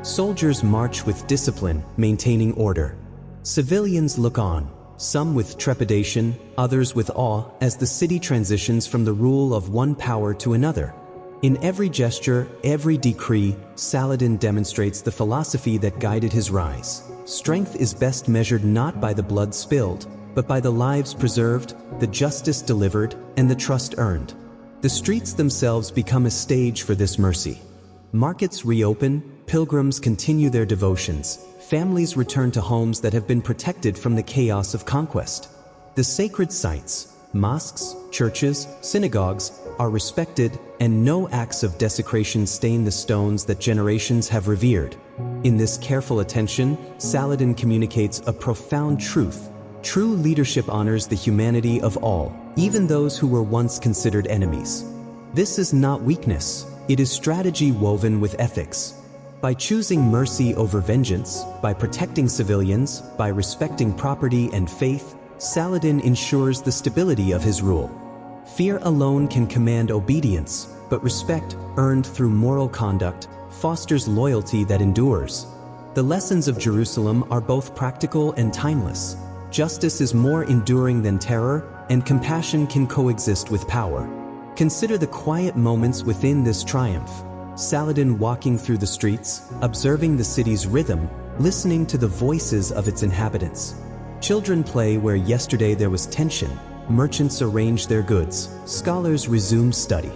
Soldiers march with discipline, maintaining order. Civilians look on, some with trepidation, others with awe, as the city transitions from the rule of one power to another. In every gesture, every decree, Saladin demonstrates the philosophy that guided his rise. Strength is best measured not by the blood spilled, but by the lives preserved, the justice delivered, and the trust earned. The streets themselves become a stage for this mercy. Markets reopen, pilgrims continue their devotions, families return to homes that have been protected from the chaos of conquest. The sacred sites, mosques, churches, synagogues, are respected, and no acts of desecration stain the stones that generations have revered. In this careful attention, Saladin communicates a profound truth. True leadership honors the humanity of all, even those who were once considered enemies. This is not weakness, it is strategy woven with ethics. By choosing mercy over vengeance, by protecting civilians, by respecting property and faith, Saladin ensures the stability of his rule. Fear alone can command obedience, but respect, earned through moral conduct, fosters loyalty that endures. The lessons of Jerusalem are both practical and timeless. Justice is more enduring than terror, and compassion can coexist with power. Consider the quiet moments within this triumph. Saladin walking through the streets, observing the city's rhythm, listening to the voices of its inhabitants. Children play where yesterday there was tension. Merchants arrange their goods, scholars resume study.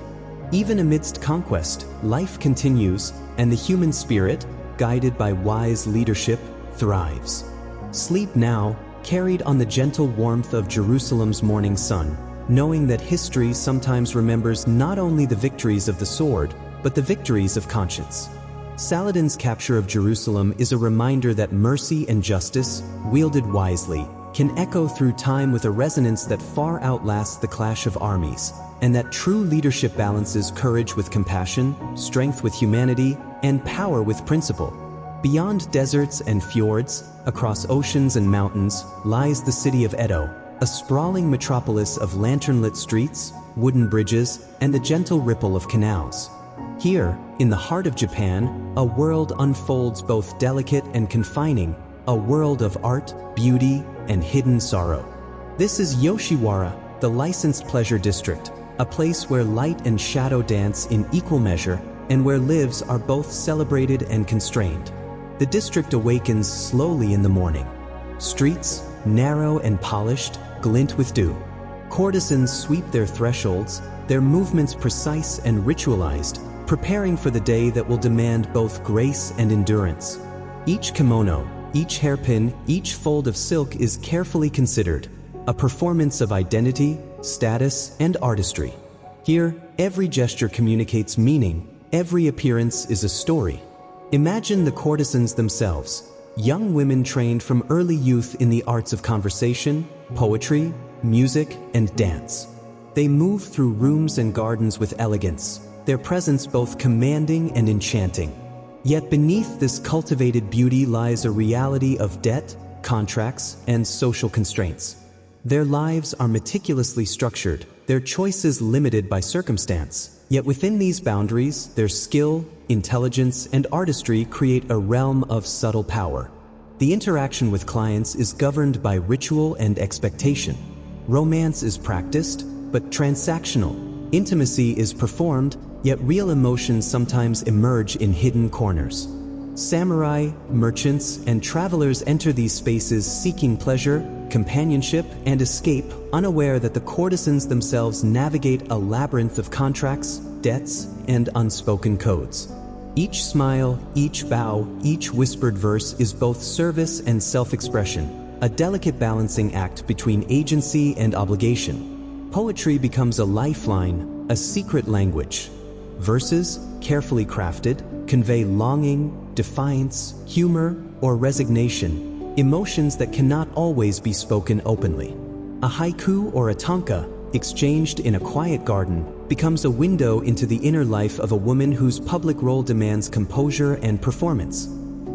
Even amidst conquest, life continues, and the human spirit, guided by wise leadership, thrives. Sleep now, carried on the gentle warmth of Jerusalem's morning sun, knowing that history sometimes remembers not only the victories of the sword, but the victories of conscience. Saladin's capture of Jerusalem is a reminder that mercy and justice, wielded wisely, can echo through time with a resonance that far outlasts the clash of armies, and that true leadership balances courage with compassion, strength with humanity, and power with principle. Beyond deserts and fjords, across oceans and mountains, lies the city of Edo, a sprawling metropolis of lantern-lit streets, wooden bridges, and the gentle ripple of canals. Here, in the heart of Japan, a world unfolds both delicate and confining, a world of art, beauty, and hidden sorrow. This is Yoshiwara, the licensed pleasure district, a place where light and shadow dance in equal measure and where lives are both celebrated and constrained. The district awakens slowly in the morning. Streets, narrow and polished, glint with dew. Courtesans sweep their thresholds, their movements precise and ritualized, preparing for the day that will demand both grace and endurance. Each kimono, each hairpin, each fold of silk is carefully considered, a performance of identity, status, and artistry. Here, every gesture communicates meaning, every appearance is a story. Imagine the courtesans themselves, young women trained from early youth in the arts of conversation, poetry, music, and dance. They move through rooms and gardens with elegance, their presence both commanding and enchanting. Yet beneath this cultivated beauty lies a reality of debt, contracts, and social constraints. Their lives are meticulously structured, their choices limited by circumstance. Yet within these boundaries, their skill, intelligence, and artistry create a realm of subtle power. The interaction with clients is governed by ritual and expectation. Romance is practiced, but transactional. Intimacy is performed, yet real emotions sometimes emerge in hidden corners. Samurai, merchants, and travelers enter these spaces seeking pleasure, companionship, and escape, unaware that the courtesans themselves navigate a labyrinth of contracts, debts, and unspoken codes. Each smile, each bow, each whispered verse is both service and self-expression, a delicate balancing act between agency and obligation. Poetry becomes a lifeline, a secret language. Verses, carefully crafted, convey longing, defiance, humor, or resignation, emotions that cannot always be spoken openly. A haiku or a tanka, exchanged in a quiet garden, becomes a window into the inner life of a woman whose public role demands composure and performance.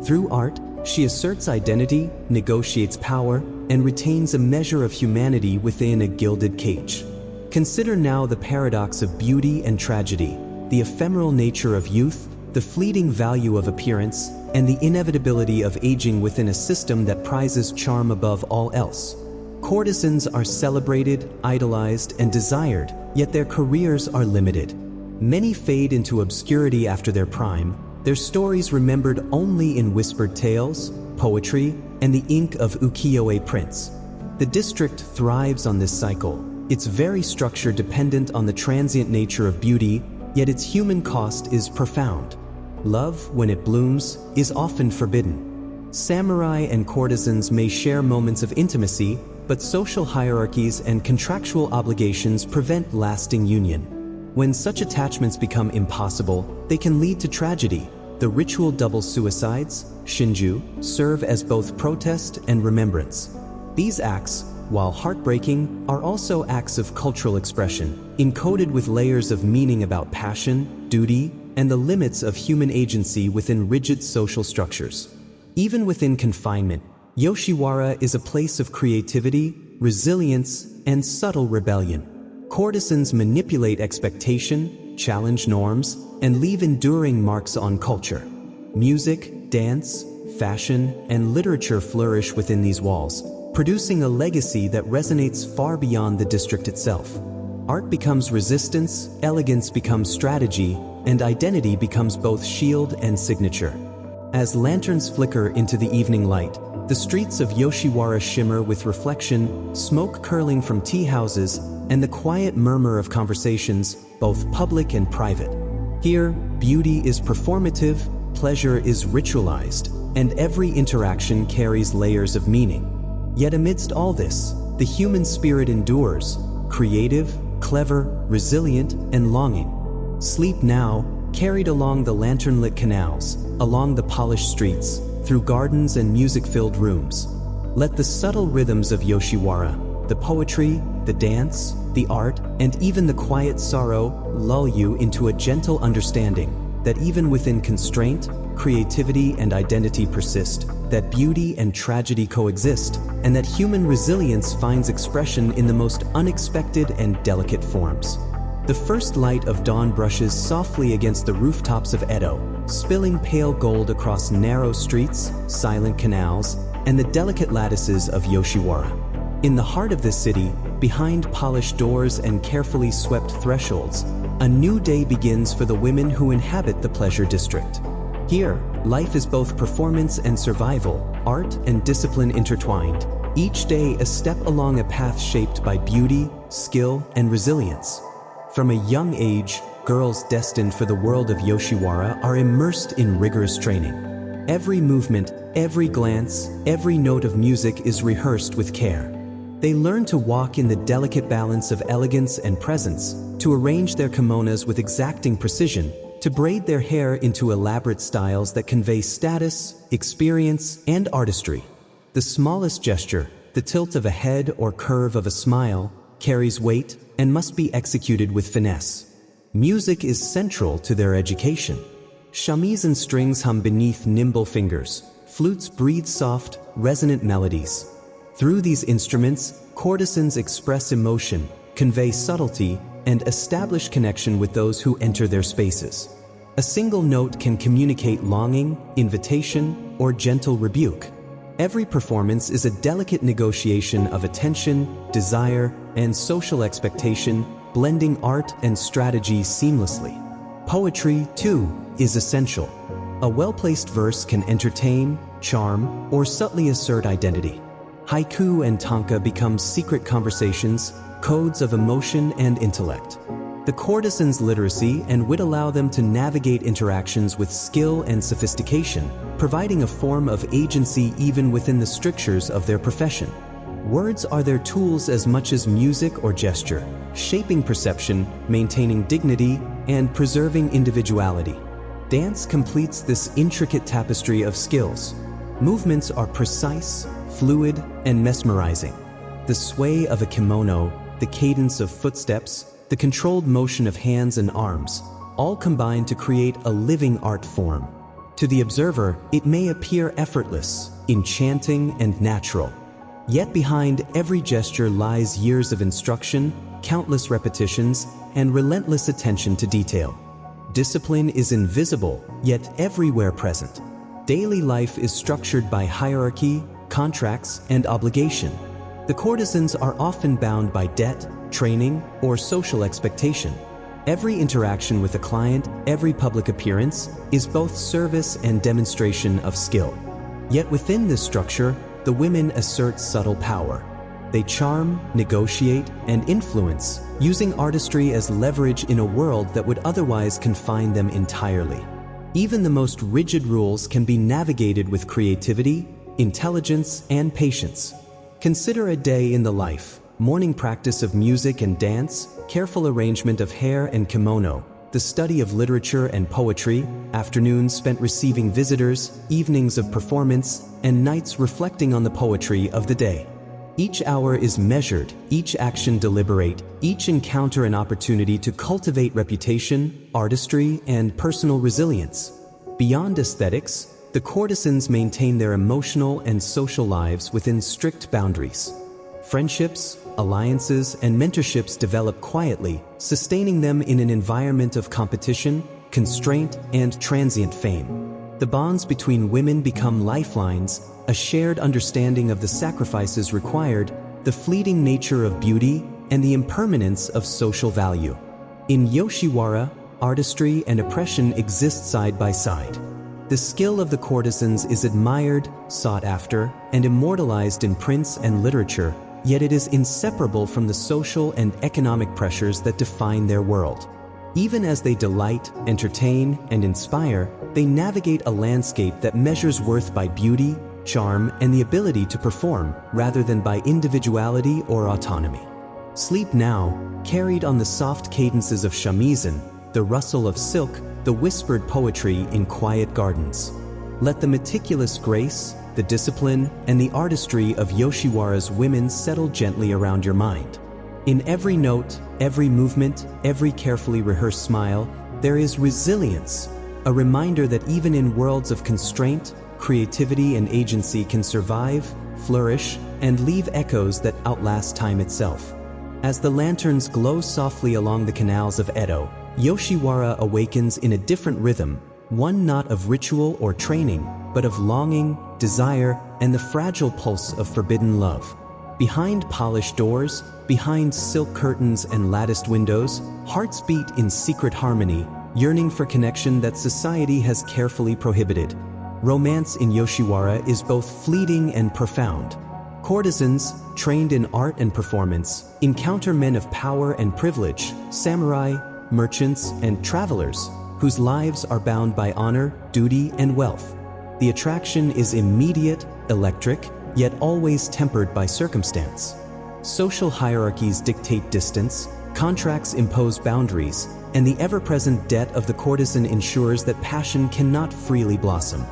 Through art, she asserts identity, negotiates power, and retains a measure of humanity within a gilded cage. Consider now the paradox of beauty and tragedy, the ephemeral nature of youth, the fleeting value of appearance, and the inevitability of aging within a system that prizes charm above all else. Courtesans are celebrated, idolized, and desired, yet their careers are limited. Many fade into obscurity after their prime, their stories remembered only in whispered tales, poetry, and the ink of ukiyo-e prints. The district thrives on this cycle, its very structure dependent on the transient nature of beauty, yet its human cost is profound. Love, when it blooms, is often forbidden. Samurai and courtesans may share moments of intimacy, but social hierarchies and contractual obligations prevent lasting union. When such attachments become impossible, they can lead to tragedy. The ritual double suicides, shinju, serve as both protest and remembrance. These acts, while heartbreaking, are also acts of cultural expression, encoded with layers of meaning about passion, duty, and the limits of human agency within rigid social structures. Even within confinement, Yoshiwara is a place of creativity, resilience, and subtle rebellion. Courtesans manipulate expectation, challenge norms, and leave enduring marks on culture. Music, dance, fashion, and literature flourish within these walls, producing a legacy that resonates far beyond the district itself. Art becomes resistance, elegance becomes strategy, and identity becomes both shield and signature. As lanterns flicker into the evening light, the streets of Yoshiwara shimmer with reflection, smoke curling from tea houses, and the quiet murmur of conversations, both public and private. Here, beauty is performative, pleasure is ritualized, and every interaction carries layers of meaning. Yet amidst all this, the human spirit endures, creative, clever, resilient, and longing. Sleep now, carried along the lantern-lit canals, along the polished streets, through gardens and music-filled rooms. Let the subtle rhythms of Yoshiwara, the poetry, the dance, the art, and even the quiet sorrow lull you into a gentle understanding that even within constraint, creativity and identity persist, that beauty and tragedy coexist, and that human resilience finds expression in the most unexpected and delicate forms. The first light of dawn brushes softly against the rooftops of Edo, spilling pale gold across narrow streets, silent canals, and the delicate lattices of Yoshiwara. In the heart of this city, behind polished doors and carefully swept thresholds, a new day begins for the women who inhabit the pleasure district. Here, life is both performance and survival, art and discipline intertwined, each day a step along a path shaped by beauty, skill, and resilience. From a young age, girls destined for the world of Yoshiwara are immersed in rigorous training. Every movement, every glance, every note of music is rehearsed with care. They learn to walk in the delicate balance of elegance and presence, to arrange their kimonos with exacting precision, to braid their hair into elaborate styles that convey status, experience, and artistry. The smallest gesture, the tilt of a head or curve of a smile, carries weight and must be executed with finesse. Music is central to their education. Shamisen strings hum beneath nimble fingers, flutes breathe soft, resonant melodies. Through these instruments, courtesans express emotion, convey subtlety, and establish connection with those who enter their spaces. A single note can communicate longing, invitation, or gentle rebuke. Every performance is a delicate negotiation of attention, desire, and social expectation, blending art and strategy seamlessly. Poetry, too, is essential. A well-placed verse can entertain, charm, or subtly assert identity. Haiku and tanka become secret conversations, codes of emotion and intellect. The courtesan's literacy and wit allow them to navigate interactions with skill and sophistication, providing a form of agency even within the strictures of their profession. Words are their tools as much as music or gesture, shaping perception, maintaining dignity, and preserving individuality. Dance completes this intricate tapestry of skills. Movements are precise, fluid, and mesmerizing. The sway of a kimono, the cadence of footsteps, the controlled motion of hands and arms, all combine to create a living art form. To the observer, it may appear effortless, enchanting, and natural. Yet behind every gesture lies years of instruction, countless repetitions, and relentless attention to detail. Discipline is invisible, yet everywhere present. Daily life is structured by hierarchy, contracts, and obligation. The courtesans are often bound by debt, training, or social expectation. Every interaction with a client, every public appearance, is both service and demonstration of skill. Yet within this structure, the women assert subtle power. They charm, negotiate, and influence, using artistry as leverage in a world that would otherwise confine them entirely. Even the most rigid rules can be navigated with creativity, intelligence, and patience. Consider a day in the life: morning practice of music and dance, careful arrangement of hair and kimono, the study of literature and poetry, afternoons spent receiving visitors, evenings of performance, and nights reflecting on the poetry of the day. Each hour is measured, each action deliberate, each encounter an opportunity to cultivate reputation, artistry, and personal resilience. Beyond aesthetics, the courtesans maintain their emotional and social lives within strict boundaries. Friendships, alliances, and mentorships develop quietly, sustaining them in an environment of competition, constraint, and transient fame. The bonds between women become lifelines, a shared understanding of the sacrifices required, the fleeting nature of beauty, and the impermanence of social value. In Yoshiwara, artistry and oppression exist side by side. The skill of the courtesans is admired, sought after, and immortalized in prints and literature, yet it is inseparable from the social and economic pressures that define their world. Even as they delight, entertain, and inspire, they navigate a landscape that measures worth by beauty, charm, and the ability to perform, rather than by individuality or autonomy. Sleep now, carried on the soft cadences of shamisen, the rustle of silk, the whispered poetry in quiet gardens. Let the meticulous grace, the discipline, and the artistry of Yoshiwara's women settle gently around your mind. In every note, every movement, every carefully rehearsed smile, there is resilience, a reminder that even in worlds of constraint, creativity and agency can survive, flourish, and leave echoes that outlast time itself. As the lanterns glow softly along the canals of Edo, Yoshiwara awakens in a different rhythm, one not of ritual or training, but of longing, desire, and the fragile pulse of forbidden love. Behind polished doors, behind silk curtains and latticed windows, hearts beat in secret harmony, yearning for connection that society has carefully prohibited. Romance in Yoshiwara is both fleeting and profound. Courtesans, trained in art and performance, encounter men of power and privilege, samurai, merchants, and travelers, whose lives are bound by honor, duty, and wealth. The attraction is immediate, electric, yet always tempered by circumstance. Social hierarchies dictate distance, contracts impose boundaries, and the ever-present debt of the courtesan ensures that passion cannot freely blossom.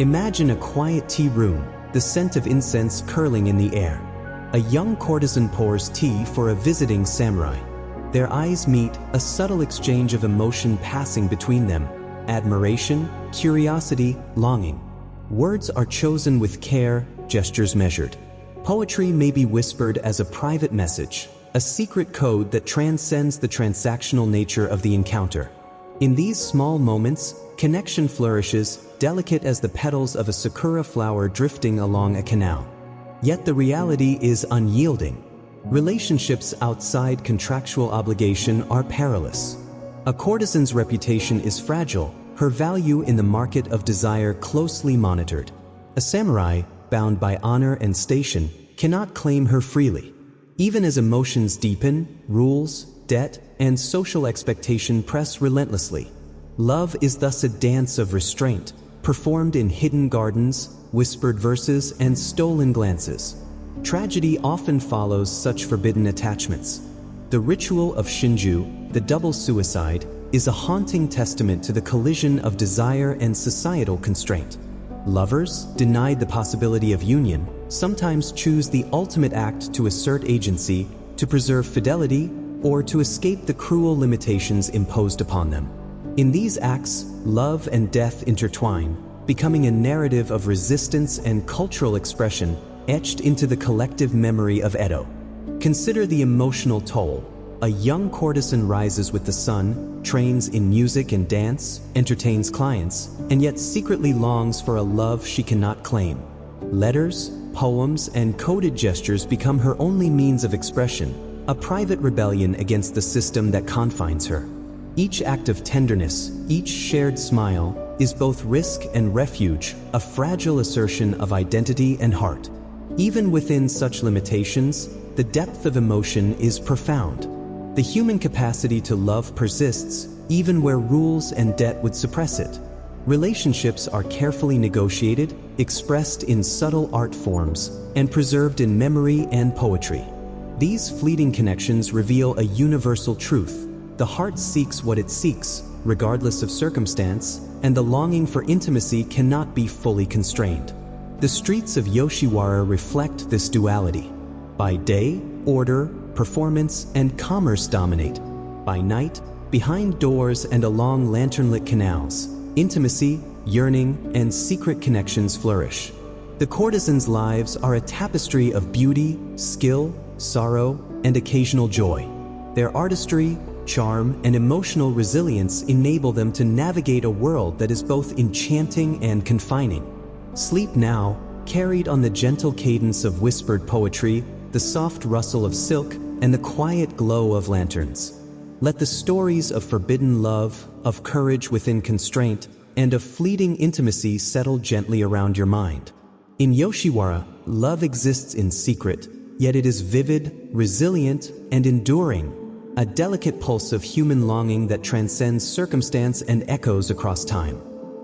Imagine a quiet tea room, the scent of incense curling in the air. A young courtesan pours tea for a visiting samurai. Their eyes meet, a subtle exchange of emotion passing between them: admiration, curiosity, longing. Words are chosen with care, gestures measured. Poetry may be whispered as a private message, a secret code that transcends the transactional nature of the encounter. In these small moments, connection flourishes, delicate as the petals of a sakura flower drifting along a canal. Yet the reality is unyielding. Relationships outside contractual obligation are perilous. A courtesan's reputation is fragile, her value in the market of desire closely monitored. A samurai, bound by honor and station, cannot claim her freely. Even as emotions deepen, rules, debt, and social expectation press relentlessly. Love is thus a dance of restraint, performed in hidden gardens, whispered verses, and stolen glances. Tragedy often follows such forbidden attachments. The ritual of Shinju, the double suicide, is a haunting testament to the collision of desire and societal constraint. Lovers, denied the possibility of union, sometimes choose the ultimate act to assert agency, to preserve fidelity, or to escape the cruel limitations imposed upon them. In these acts, love and death intertwine, becoming a narrative of resistance and cultural expression etched into the collective memory of Edo. Consider the emotional toll. A young courtesan rises with the sun, trains in music and dance, entertains clients, and yet secretly longs for a love she cannot claim. Letters, poems, and coded gestures become her only means of expression, a private rebellion against the system that confines her. Each act of tenderness, each shared smile, is both risk and refuge, a fragile assertion of identity and heart. Even within such limitations, the depth of emotion is profound. The human capacity to love persists, even where rules and debt would suppress it. Relationships are carefully negotiated, expressed in subtle art forms, and preserved in memory and poetry. These fleeting connections reveal a universal truth. The heart seeks what it seeks, regardless of circumstance, and the longing for intimacy cannot be fully constrained. The streets of Yoshiwara reflect this duality. By day, order, performance, and commerce dominate. By night, behind doors and along lantern-lit canals, intimacy, yearning, and secret connections flourish. The courtesans' lives are a tapestry of beauty, skill, sorrow, and occasional joy. Their artistry, charm, and emotional resilience enable them to navigate a world that is both enchanting and confining. Sleep now, carried on the gentle cadence of whispered poetry, the soft rustle of silk, and the quiet glow of lanterns. Let the stories of forbidden love, of courage within constraint, and of fleeting intimacy settle gently around your mind. In Yoshiwara, love exists in secret, yet it is vivid, resilient, and enduring, a delicate pulse of human longing that transcends circumstance and echoes across time.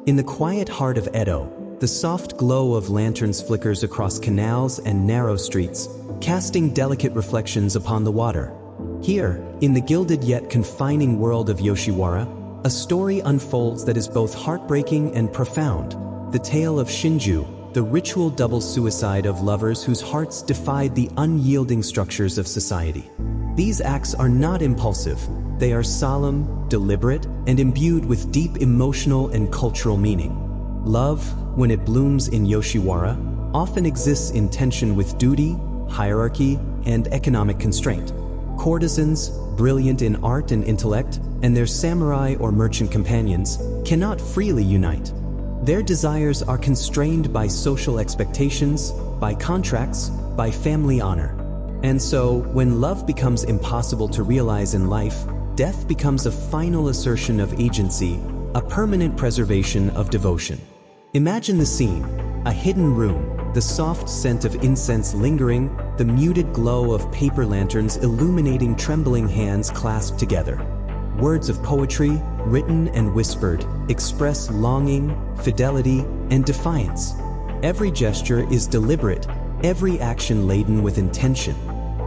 In the quiet heart of Edo, the soft glow of lanterns flickers across canals and narrow streets, casting delicate reflections upon the water. Here, in the gilded yet confining world of Yoshiwara, a story unfolds that is both heartbreaking and profound. The tale of Shinju, the ritual double suicide of lovers whose hearts defied the unyielding structures of society. These acts are not impulsive. They are solemn, deliberate, and imbued with deep emotional and cultural meaning. Love, when it blooms in Yoshiwara, often exists in tension with duty, hierarchy, and economic constraint. Courtesans, brilliant in art and intellect, and their samurai or merchant companions, cannot freely unite. Their desires are constrained by social expectations, by contracts, by family honor. And so, when love becomes impossible to realize in life, death becomes a final assertion of agency, a permanent preservation of devotion. Imagine the scene: a hidden room, the soft scent of incense lingering, the muted glow of paper lanterns illuminating trembling hands clasped together. Words of poetry, written and whispered, express longing, fidelity, and defiance. Every gesture is deliberate, every action laden with intention.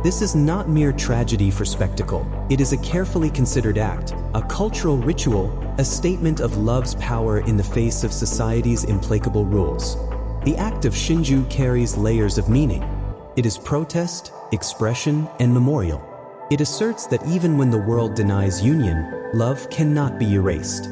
This is not mere tragedy for spectacle. It is a carefully considered act, a cultural ritual, a statement of love's power in the face of society's implacable rules. The act of shinju carries layers of meaning. It is protest, expression, and memorial. It asserts that even when the world denies union, love cannot be erased.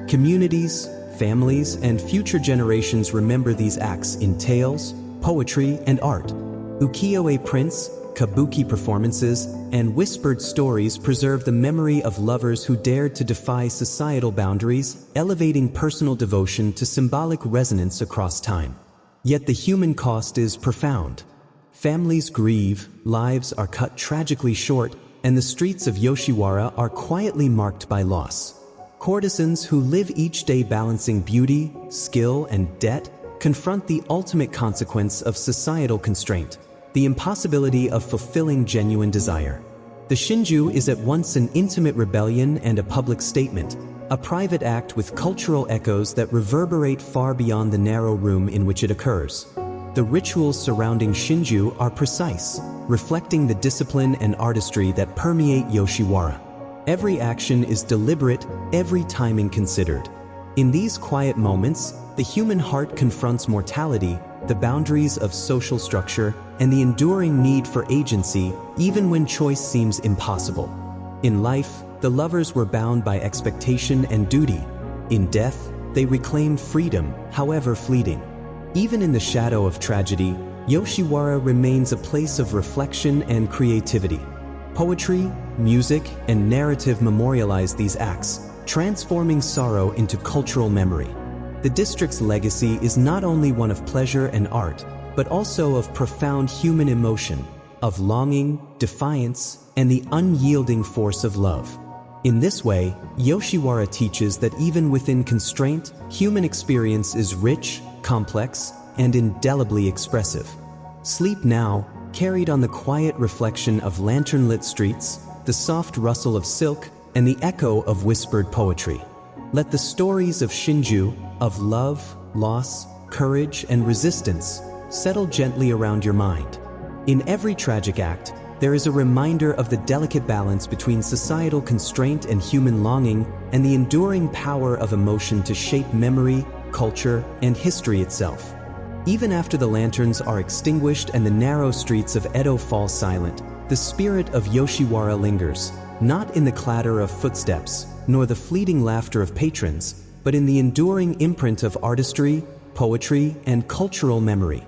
Communities, families, and future generations remember these acts in tales, poetry, and art. Ukiyo-e prints, kabuki performances, and whispered stories preserve the memory of lovers who dared to defy societal boundaries, elevating personal devotion to symbolic resonance across time. Yet the human cost is profound. Families grieve, lives are cut tragically short, and the streets of Yoshiwara are quietly marked by loss. Courtesans who live each day balancing beauty, skill, and debt confront the ultimate consequence of societal constraint, the impossibility of fulfilling genuine desire. The shinju is at once an intimate rebellion and a public statement, a private act with cultural echoes that reverberate far beyond the narrow room in which it occurs. The rituals surrounding shinju are precise, reflecting the discipline and artistry that permeate Yoshiwara. Every action is deliberate, every timing considered. In these quiet moments, the human heart confronts mortality, the boundaries of social structure, and the enduring need for agency, even when choice seems impossible. In life, the lovers were bound by expectation and duty. In death, they reclaimed freedom, however fleeting. Even in the shadow of tragedy, Yoshiwara remains a place of reflection and creativity. Poetry, music, and narrative memorialize these acts, transforming sorrow into cultural memory. The district's legacy is not only one of pleasure and art, but also of profound human emotion, of longing, defiance, and the unyielding force of love. In this way, Yoshiwara teaches that even within constraint, human experience is rich, complex, and indelibly expressive. Sleep now, carried on the quiet reflection of lantern-lit streets, the soft rustle of silk, and the echo of whispered poetry. Let the stories of shinju, of love, loss, courage, and resistance settle gently around your mind. In every tragic act, there is a reminder of the delicate balance between societal constraint and human longing, and the enduring power of emotion to shape memory, culture, and history itself. Even after the lanterns are extinguished and the narrow streets of Edo fall silent, the spirit of Yoshiwara lingers, not in the clatter of footsteps, nor the fleeting laughter of patrons, but in the enduring imprint of artistry, poetry, and cultural memory.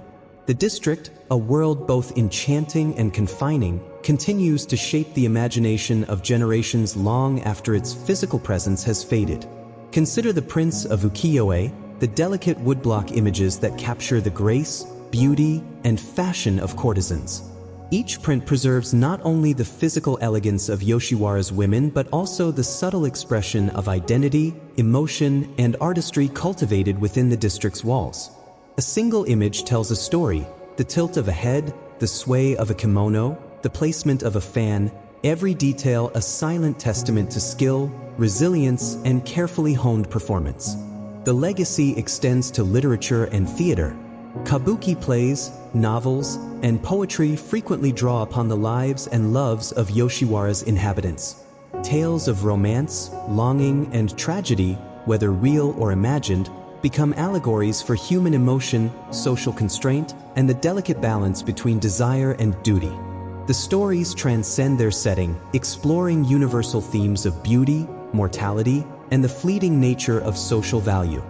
The district, a world both enchanting and confining, continues to shape the imagination of generations long after its physical presence has faded. Consider the prints of ukiyo-e, the delicate woodblock images that capture the grace, beauty, and fashion of courtesans. Each print preserves not only the physical elegance of Yoshiwara's women, but also the subtle expression of identity, emotion, and artistry cultivated within the district's walls. A single image tells a story: the tilt of a head, the sway of a kimono, the placement of a fan, every detail a silent testament to skill, resilience, and carefully honed performance. The legacy extends to literature and theater. Kabuki plays, novels, and poetry frequently draw upon the lives and loves of Yoshiwara's inhabitants. Tales of romance, longing, and tragedy, whether real or imagined, become allegories for human emotion, social constraint, and the delicate balance between desire and duty. The stories transcend their setting, exploring universal themes of beauty, mortality, and the fleeting nature of social value.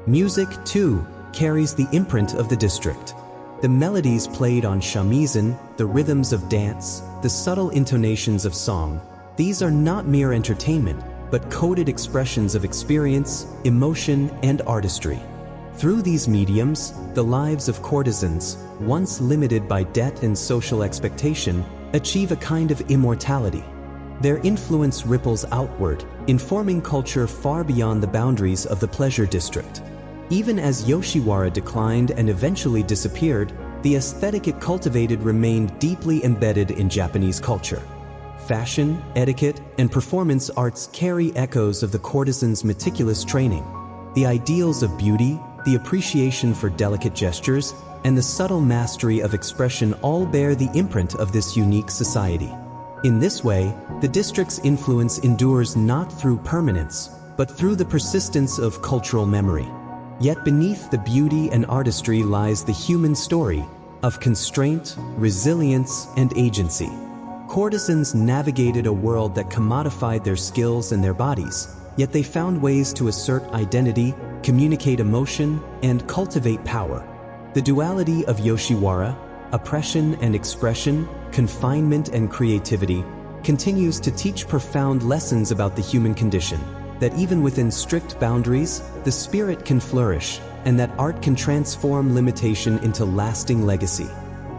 Music, too, carries the imprint of the district. The melodies played on shamisen, the rhythms of dance, the subtle intonations of song, these are not mere entertainment, but coded expressions of experience, emotion, and artistry. Through these mediums, the lives of courtesans, once limited by debt and social expectation, achieve a kind of immortality. Their influence ripples outward, informing culture far beyond the boundaries of the pleasure district. Even as Yoshiwara declined and eventually disappeared, the aesthetic it cultivated remained deeply embedded in Japanese culture. Fashion, etiquette, and performance arts carry echoes of the courtesan's meticulous training. The ideals of beauty, the appreciation for delicate gestures, and the subtle mastery of expression all bear the imprint of this unique society. In this way, the district's influence endures not through permanence, but through the persistence of cultural memory. Yet beneath the beauty and artistry lies the human story of constraint, resilience, and agency. Courtesans navigated a world that commodified their skills and their bodies, yet they found ways to assert identity, communicate emotion, and cultivate power. The duality of Yoshiwara, oppression and expression, confinement and creativity, continues to teach profound lessons about the human condition, that even within strict boundaries, the spirit can flourish, and that art can transform limitation into lasting legacy.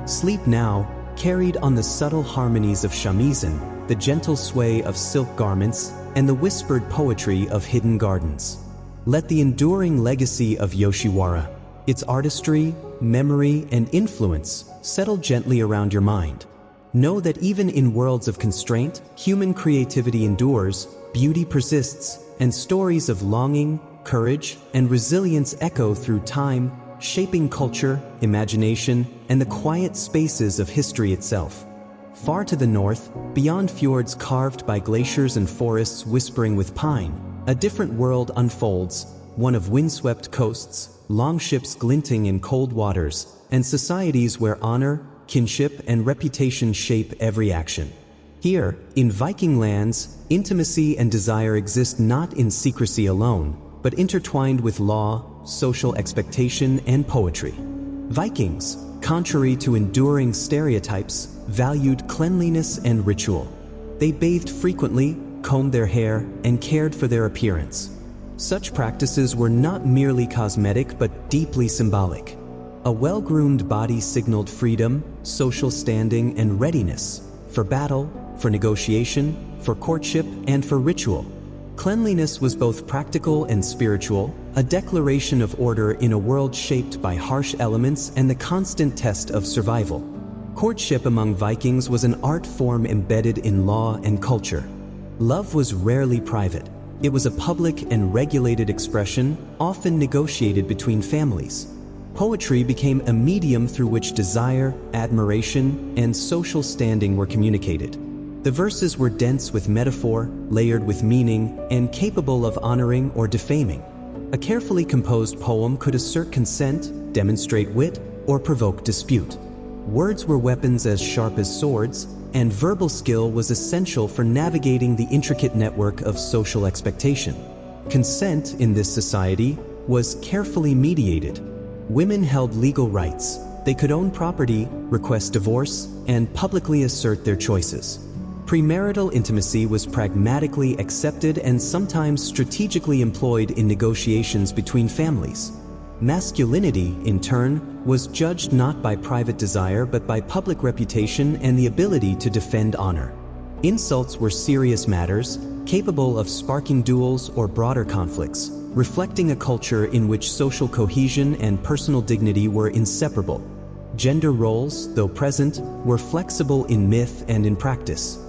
Sleep Now carried on the subtle harmonies of shamisen, the gentle sway of silk garments, and the whispered poetry of hidden gardens. Let the enduring legacy of Yoshiwara, its artistry, memory, and influence, settle gently around your mind. Know that even in worlds of constraint, human creativity endures, beauty persists, and stories of longing, courage, and resilience echo through time, shaping culture, imagination, and the quiet spaces of history itself. Far to the north, beyond fjords carved by glaciers and forests whispering with pine, a different world unfolds, one of windswept coasts, longships glinting in cold waters, and societies where honor, kinship, and reputation shape every action. Here, in Viking lands, intimacy and desire exist not in secrecy alone, but intertwined with law, social expectation, and poetry. Vikings, contrary to enduring stereotypes, valued cleanliness and ritual. They bathed frequently, combed their hair, and cared for their appearance. Such practices were not merely cosmetic but deeply symbolic. A well-groomed body signaled freedom, social standing, and readiness for battle, for negotiation, for courtship, and for ritual. Cleanliness was both practical and spiritual, a declaration of order in a world shaped by harsh elements and the constant test of survival. Courtship among Vikings was an art form embedded in law and culture. Love was rarely private. It was a public and regulated expression, often negotiated between families. Poetry became a medium through which desire, admiration, and social standing were communicated. The verses were dense with metaphor, layered with meaning, and capable of honoring or defaming. A carefully composed poem could assert consent, demonstrate wit, or provoke dispute. Words were weapons as sharp as swords, and verbal skill was essential for navigating the intricate network of social expectation. Consent in this society was carefully mediated. Women held legal rights. They could own property, request divorce, and publicly assert their choices. Premarital intimacy was pragmatically accepted and sometimes strategically employed in negotiations between families. Masculinity, in turn, was judged not by private desire but by public reputation and the ability to defend honor. Insults were serious matters, capable of sparking duels or broader conflicts, reflecting a culture in which social cohesion and personal dignity were inseparable. Gender roles, though present, were flexible in myth and in practice.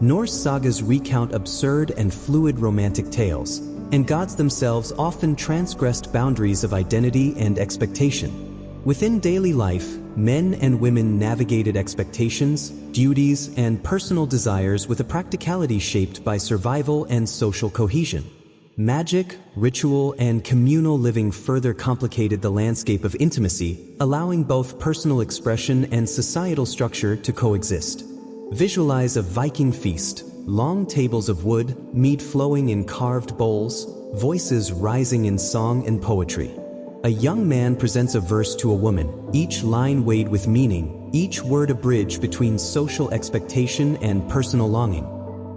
Norse sagas recount absurd and fluid romantic tales, and gods themselves often transgressed boundaries of identity and expectation. Within daily life, men and women navigated expectations, duties, and personal desires with a practicality shaped by survival and social cohesion. Magic, ritual, and communal living further complicated the landscape of intimacy, allowing both personal expression and societal structure to coexist. Visualize a Viking feast, long tables of wood, mead flowing in carved bowls, voices rising in song and poetry. A young man presents a verse to a woman, each line weighed with meaning, each word a bridge between social expectation and personal longing.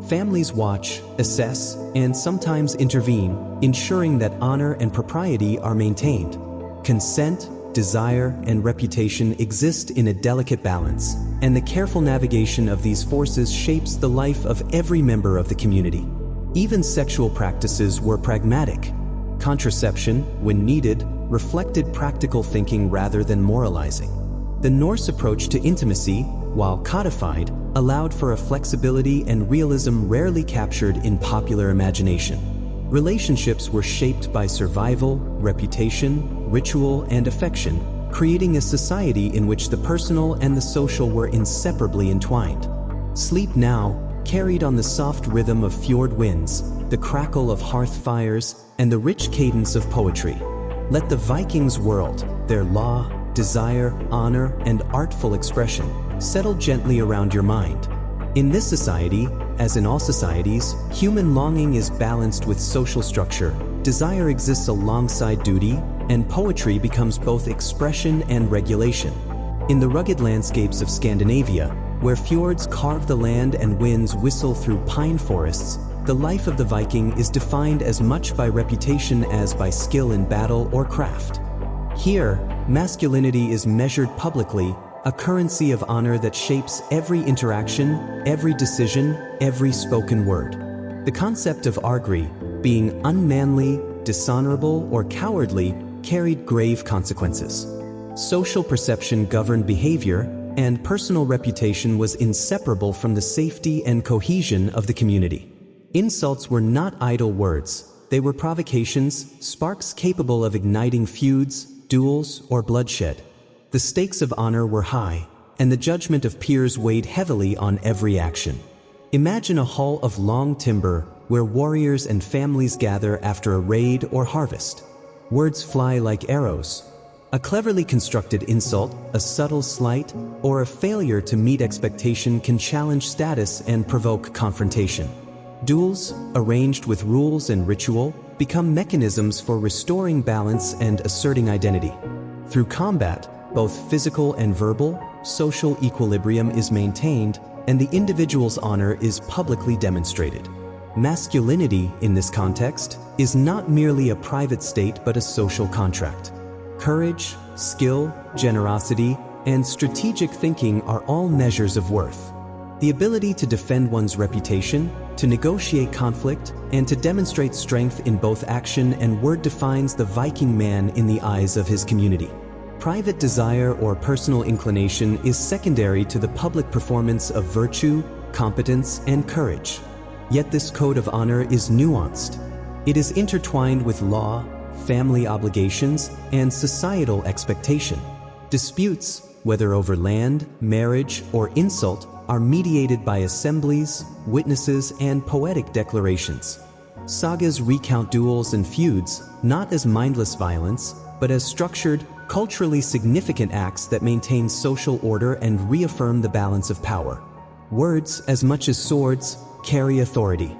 Families watch, assess, and sometimes intervene, ensuring that honor and propriety are maintained. Consent, desire, and reputation exist in a delicate balance, and the careful navigation of these forces shapes the life of every member of the community. Even sexual practices were pragmatic. Contraception, when needed, reflected practical thinking rather than moralizing. The Norse approach to intimacy, while codified, allowed for a flexibility and realism rarely captured in popular imagination. Relationships were shaped by survival, reputation, ritual, and affection, creating a society in which the personal and the social were inseparably entwined. Sleep now carried on the soft rhythm of fjord winds, the crackle of hearth fires, and the rich cadence of poetry. Let the Vikings' world, their law, desire, honor, and artful expression, settle gently around your mind. In this society, as in all societies, human longing is balanced with social structure, desire exists alongside duty, and poetry becomes both expression and regulation. In the rugged landscapes of Scandinavia, where fjords carve the land and winds whistle through pine forests, the life of the Viking is defined as much by reputation as by skill in battle or craft. Here, masculinity is measured publicly, a currency of honor that shapes every interaction, every decision, every spoken word. The concept of argry, being unmanly, dishonorable, or cowardly, carried grave consequences. Social perception governed behavior, and personal reputation was inseparable from the safety and cohesion of the community. Insults were not idle words, they were provocations, sparks capable of igniting feuds, duels, or bloodshed. The stakes of honor were high, and the judgment of peers weighed heavily on every action. Imagine a hall of long timber where warriors and families gather after a raid or harvest. Words fly like arrows. A cleverly constructed insult, a subtle slight, or a failure to meet expectation can challenge status and provoke confrontation. Duels, arranged with rules and ritual, become mechanisms for restoring balance and asserting identity. Through combat, both physical and verbal, social equilibrium is maintained, and the individual's honor is publicly demonstrated. Masculinity, in this context, is not merely a private state but a social contract. Courage, skill, generosity, and strategic thinking are all measures of worth. The ability to defend one's reputation, to negotiate conflict, and to demonstrate strength in both action and word defines the Viking man in the eyes of his community. Private desire or personal inclination is secondary to the public performance of virtue, competence, and courage. Yet this code of honor is nuanced. It is intertwined with law, family obligations, and societal expectation. Disputes, whether over land, marriage, or insult, are mediated by assemblies, witnesses, and poetic declarations. Sagas recount duels and feuds, not as mindless violence, but as structured, culturally significant acts that maintain social order and reaffirm the balance of power. Words, as much as swords, carry authority.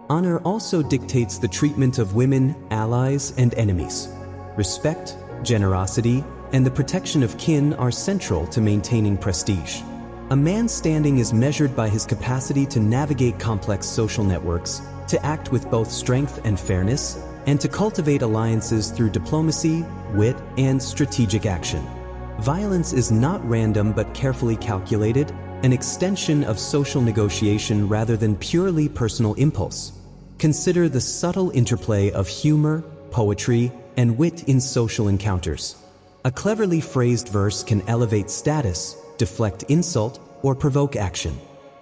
Honor also dictates the treatment of women, allies, and enemies. Respect, generosity, and the protection of kin are central to maintaining prestige. A man's standing is measured by his capacity to navigate complex social networks, to act with both strength and fairness, and to cultivate alliances through diplomacy, wit, and strategic action. Violence is not random but carefully calculated, an extension of social negotiation rather than purely personal impulse. Consider the subtle interplay of humor, poetry, and wit in social encounters. A cleverly phrased verse can elevate status, deflect insult, or provoke action.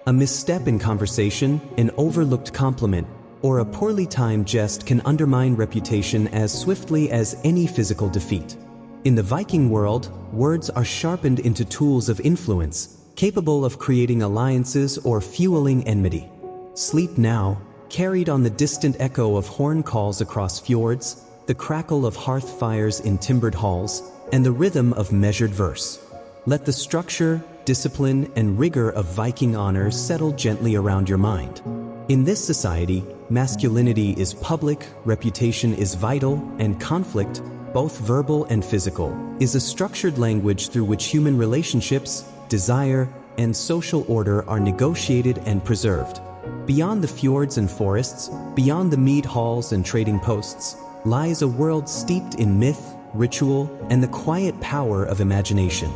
A misstep in conversation, an overlooked compliment, or a poorly timed jest can undermine reputation as swiftly as any physical defeat. In the Viking world, words are sharpened into tools of influence, capable of creating alliances or fueling enmity. Sleep now, carried on the distant echo of horn calls across fjords, the crackle of hearth fires in timbered halls, and the rhythm of measured verse. Let the structure, discipline, and rigor of Viking honor settle gently around your mind. In this society, masculinity is public, reputation is vital, and conflict, both verbal and physical, is a structured language through which human relationships, desire, and social order are negotiated and preserved. Beyond the fjords and forests, beyond the mead halls and trading posts, lies a world steeped in myth, ritual, and the quiet power of imagination.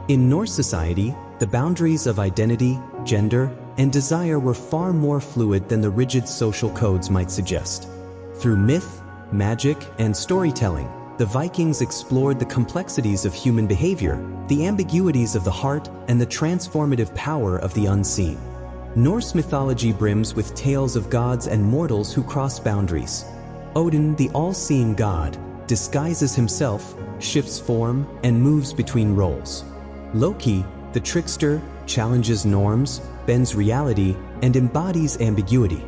In Norse society, the boundaries of identity, gender, and desire were far more fluid than the rigid social codes might suggest. Through myth, magic, and storytelling, the Vikings explored the complexities of human behavior, the ambiguities of the heart, and the transformative power of the unseen. Norse mythology brims with tales of gods and mortals who cross boundaries. Odin, the all-seeing god, disguises himself, shifts form, and moves between roles. Loki, the trickster, challenges norms, bends reality, and embodies ambiguity.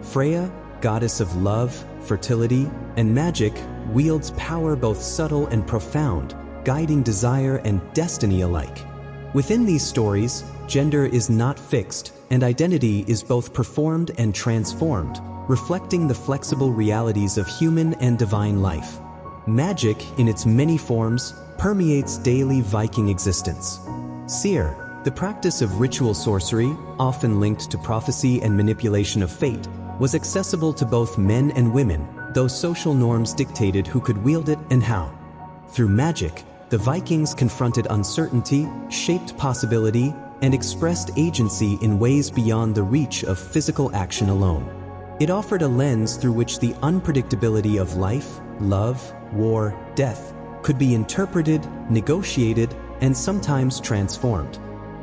Freya, goddess of love, fertility, and magic, wields power both subtle and profound, guiding desire and destiny alike. Within these stories, gender is not fixed, and identity is both performed and transformed, reflecting the flexible realities of human and divine life. Magic, in its many forms, permeates daily Viking existence. Seer, the practice of ritual sorcery, often linked to prophecy and manipulation of fate, was accessible to both men and women, though social norms dictated who could wield it and how. Through magic, the Vikings confronted uncertainty, shaped possibility, and expressed agency in ways beyond the reach of physical action alone. It offered a lens through which the unpredictability of life, love, war, death could be interpreted, negotiated, and sometimes transformed.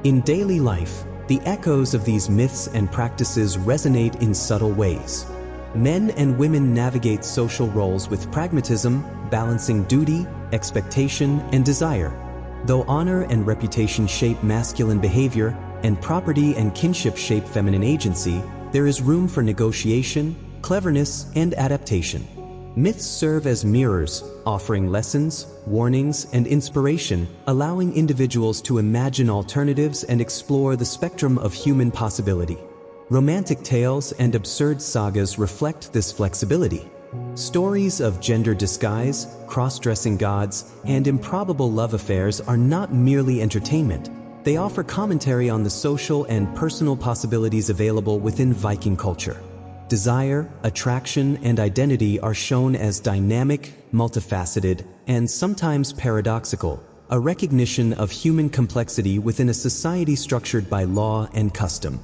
In daily life, the echoes of these myths and practices resonate in subtle ways. Men and women navigate social roles with pragmatism, balancing duty, expectation, and desire. Though honor and reputation shape masculine behavior, and property and kinship shape feminine agency, there is room for negotiation, cleverness, and adaptation. Myths serve as mirrors, offering lessons, warnings, and inspiration, allowing individuals to imagine alternatives and explore the spectrum of human possibility. Romantic tales and absurd sagas reflect this flexibility. Stories of gender disguise, cross-dressing gods, and improbable love affairs are not merely entertainment. They offer commentary on the social and personal possibilities available within Viking culture. Desire, attraction, and identity are shown as dynamic, multifaceted, and sometimes paradoxical, a recognition of human complexity within a society structured by law and custom.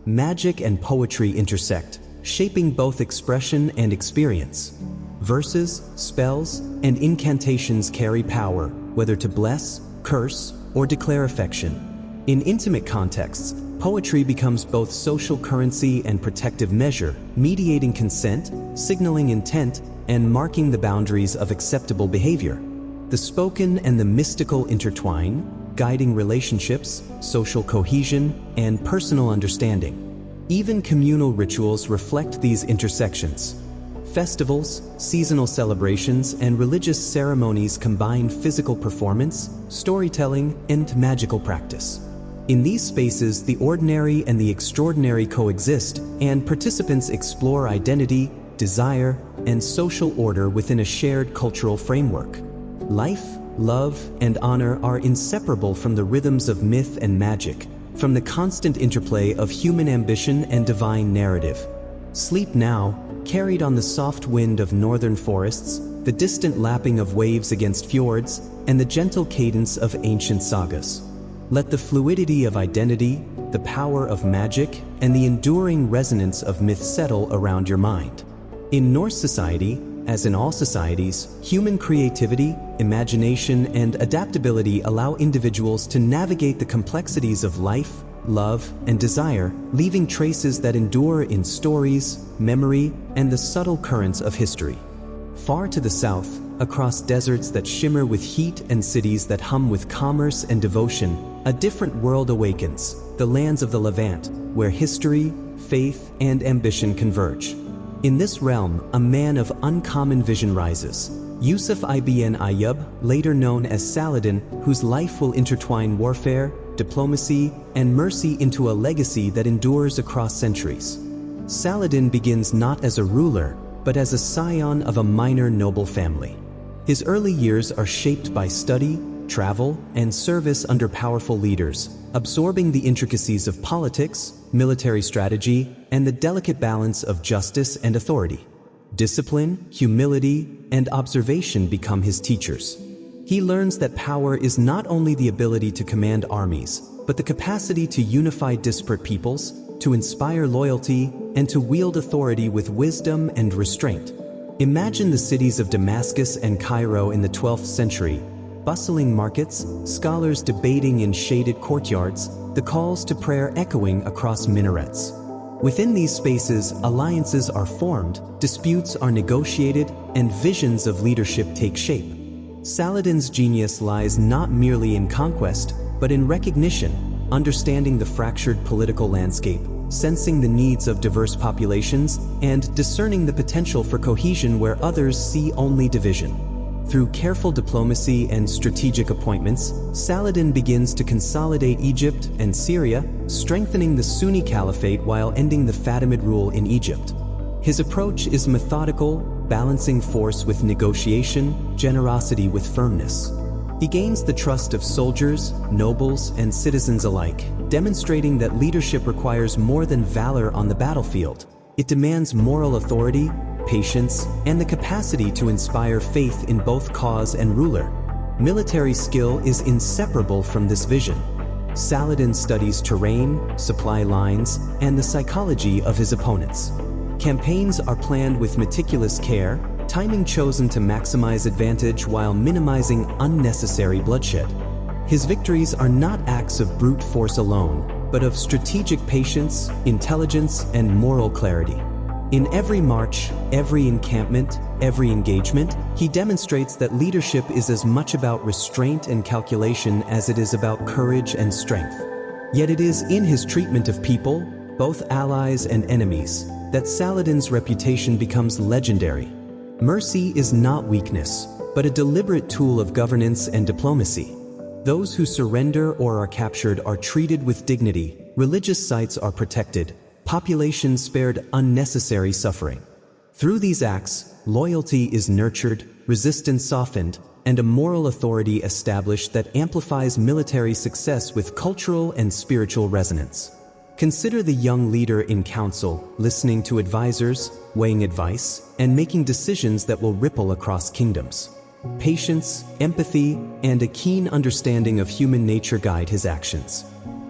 Magic and poetry intersect, shaping both expression and experience. Verses, spells, and incantations carry power, whether to bless, curse, or declare affection. In intimate contexts, poetry becomes both social currency and protective measure, mediating consent, signaling intent, and marking the boundaries of acceptable behavior. The spoken and the mystical intertwine, guiding relationships, social cohesion, and personal understanding. Even communal rituals reflect these intersections. Festivals, seasonal celebrations, and religious ceremonies combine physical performance, storytelling, and magical practice. In these spaces, the ordinary and the extraordinary coexist, and participants explore identity, desire, and social order within a shared cultural framework. Life, love, and honor are inseparable from the rhythms of myth and magic, from the constant interplay of human ambition and divine narrative. Sleep now, carried on the soft wind of northern forests, the distant lapping of waves against fjords, and the gentle cadence of ancient sagas. Let the fluidity of identity, the power of magic, and the enduring resonance of myth settle around your mind. In Norse society, as in all societies, human creativity, imagination, and adaptability allow individuals to navigate the complexities of life, love, and desire, leaving traces that endure in stories, memory, and the subtle currents of history. Far to the south, across deserts that shimmer with heat and cities that hum with commerce and devotion, a different world awakens, the lands of the Levant, where history, faith, and ambition converge. In this realm, a man of uncommon vision rises. Yusuf ibn Ayyub, later known as Saladin, whose life will intertwine warfare, diplomacy, and mercy into a legacy that endures across centuries. Saladin begins not as a ruler, but as a scion of a minor noble family. His early years are shaped by study, travel, and service under powerful leaders, absorbing the intricacies of politics, military strategy, and the delicate balance of justice and authority. Discipline, humility, and observation become his teachers. He learns that power is not only the ability to command armies, but the capacity to unify disparate peoples, to inspire loyalty, and to wield authority with wisdom and restraint. Imagine the cities of Damascus and Cairo in the 12th century, bustling markets, scholars debating in shaded courtyards, the calls to prayer echoing across minarets. Within these spaces, alliances are formed, disputes are negotiated, and visions of leadership take shape. Saladin's genius lies not merely in conquest, but in recognition, understanding the fractured political landscape, sensing the needs of diverse populations, and discerning the potential for cohesion where others see only division. Through careful diplomacy and strategic appointments, Saladin begins to consolidate Egypt and Syria, strengthening the Sunni Caliphate while ending the Fatimid rule in Egypt. His approach is methodical, balancing force with negotiation, generosity with firmness. He gains the trust of soldiers, nobles, and citizens alike, demonstrating that leadership requires more than valor on the battlefield. It demands moral authority, patience, and the capacity to inspire faith in both cause and ruler. Military skill is inseparable from this vision. Saladin studies terrain, supply lines, and the psychology of his opponents. Campaigns are planned with meticulous care, timing chosen to maximize advantage while minimizing unnecessary bloodshed. His victories are not acts of brute force alone, but of strategic patience, intelligence, and moral clarity. In every march, every encampment, every engagement, he demonstrates that leadership is as much about restraint and calculation as it is about courage and strength. Yet it is in his treatment of people, both allies and enemies, that Saladin's reputation becomes legendary. Mercy is not weakness, but a deliberate tool of governance and diplomacy. Those who surrender or are captured are treated with dignity, religious sites are protected, populations spared unnecessary suffering. Through these acts, loyalty is nurtured, resistance softened, and a moral authority established that amplifies military success with cultural and spiritual resonance. Consider the young leader in council, listening to advisors, weighing advice, and making decisions that will ripple across kingdoms. Patience, empathy, and a keen understanding of human nature guide his actions.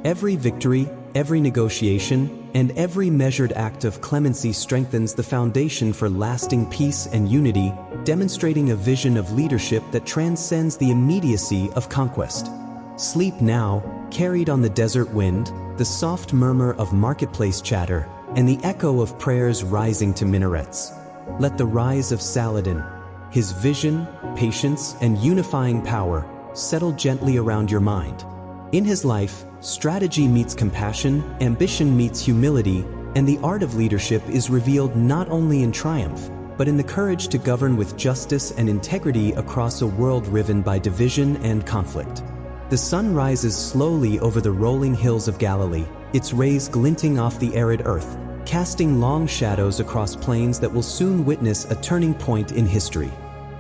Every victory, every negotiation, and every measured act of clemency strengthens the foundation for lasting peace and unity, demonstrating a vision of leadership that transcends the immediacy of conquest. Sleep now, carried on the desert wind, the soft murmur of marketplace chatter, and the echo of prayers rising to minarets. Let the rise of Saladin, his vision, patience, and unifying power, settle gently around your mind. In his life, strategy meets compassion, ambition meets humility, and the art of leadership is revealed not only in triumph, but in the courage to govern with justice and integrity across a world riven by division and conflict. The sun rises slowly over the rolling hills of Galilee, its rays glinting off the arid earth, casting long shadows across plains that will soon witness a turning point in history.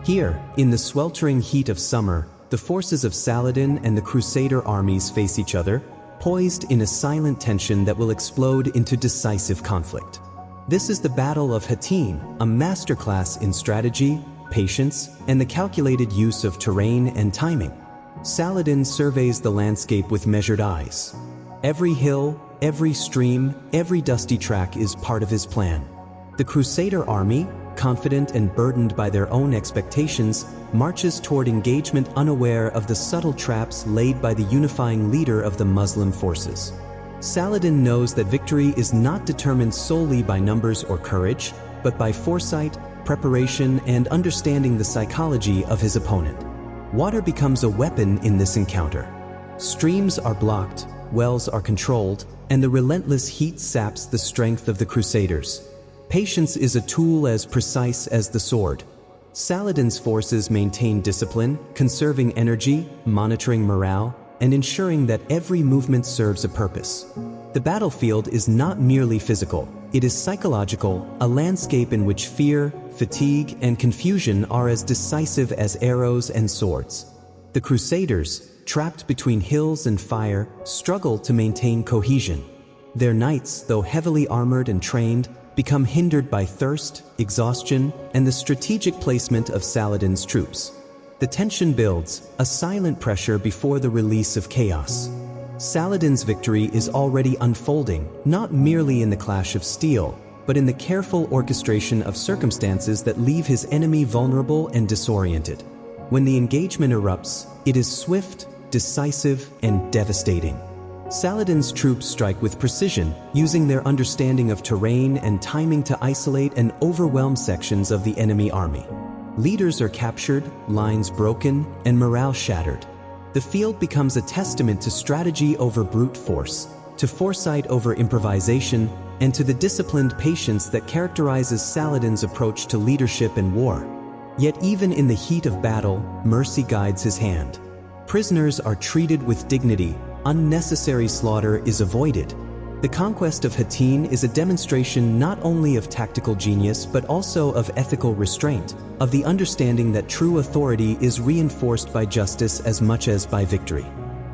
Here, in the sweltering heat of summer, the forces of Saladin and the Crusader armies face each other, poised in a silent tension that will explode into decisive conflict. This is the Battle of Hattin, a masterclass in strategy, patience, and the calculated use of terrain and timing. Saladin surveys the landscape with measured eyes. Every hill, every stream, every dusty track is part of his plan. The Crusader army, confident and burdened by their own expectations, marches toward engagement unaware of the subtle traps laid by the unifying leader of the Muslim forces. Saladin knows that victory is not determined solely by numbers or courage, but by foresight, preparation, and understanding the psychology of his opponent. Water becomes a weapon in this encounter. Streams are blocked, wells are controlled, and the relentless heat saps the strength of the Crusaders. Patience is a tool as precise as the sword. Saladin's forces maintain discipline, conserving energy, monitoring morale, and ensuring that every movement serves a purpose. The battlefield is not merely physical, it is psychological, a landscape in which fear, fatigue, and confusion are as decisive as arrows and swords. The Crusaders, trapped between hills and fire, struggle to maintain cohesion. Their knights, though heavily armored and trained, become hindered by thirst, exhaustion, and the strategic placement of Saladin's troops. The tension builds, a silent pressure before the release of chaos. Saladin's victory is already unfolding, not merely in the clash of steel, but in the careful orchestration of circumstances that leave his enemy vulnerable and disoriented. When the engagement erupts, it is swift, decisive, and devastating. Saladin's troops strike with precision, using their understanding of terrain and timing to isolate and overwhelm sections of the enemy army. Leaders are captured, lines broken, and morale shattered. The field becomes a testament to strategy over brute force, to foresight over improvisation, and to the disciplined patience that characterizes Saladin's approach to leadership and war. Yet even in the heat of battle, mercy guides his hand. Prisoners are treated with dignity, unnecessary slaughter is avoided. The conquest of Hattin is a demonstration not only of tactical genius but also of ethical restraint, of the understanding that true authority is reinforced by justice as much as by victory.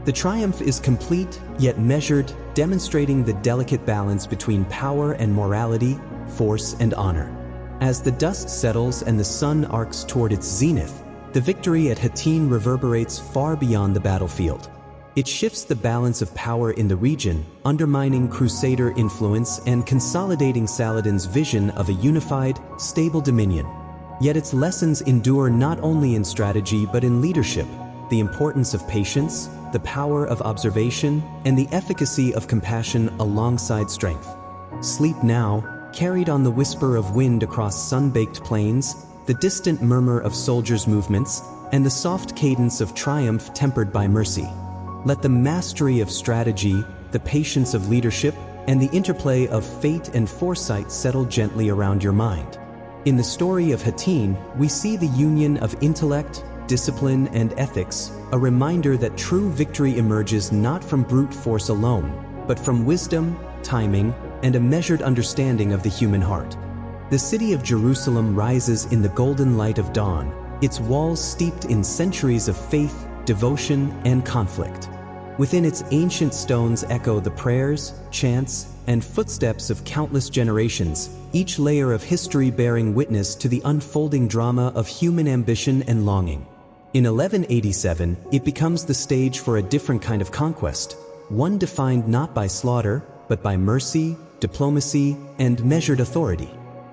The triumph is complete, yet measured, demonstrating the delicate balance between power and morality, force and honor. As the dust settles and the sun arcs toward its zenith, the victory at Hattin reverberates far beyond the battlefield. It shifts the balance of power in the region, undermining Crusader influence and consolidating Saladin's vision of a unified, stable dominion. Yet its lessons endure not only in strategy but in leadership, the importance of patience, the power of observation, and the efficacy of compassion alongside strength. Sleep now, carried on the whisper of wind across sun-baked plains, the distant murmur of soldiers' movements, and the soft cadence of triumph tempered by mercy. Let the mastery of strategy, the patience of leadership, and the interplay of fate and foresight settle gently around your mind. In the story of Hattin, we see the union of intellect, discipline, and ethics, a reminder that true victory emerges not from brute force alone, but from wisdom, timing, and a measured understanding of the human heart. The city of Jerusalem rises in the golden light of dawn, its walls steeped in centuries of faith, devotion, and conflict. Within its ancient stones echo the prayers, chants, and footsteps of countless generations, each layer of history bearing witness to the unfolding drama of human ambition and longing. In 1187, it becomes the stage for a different kind of conquest, one defined not by slaughter, but by mercy, diplomacy, and measured authority.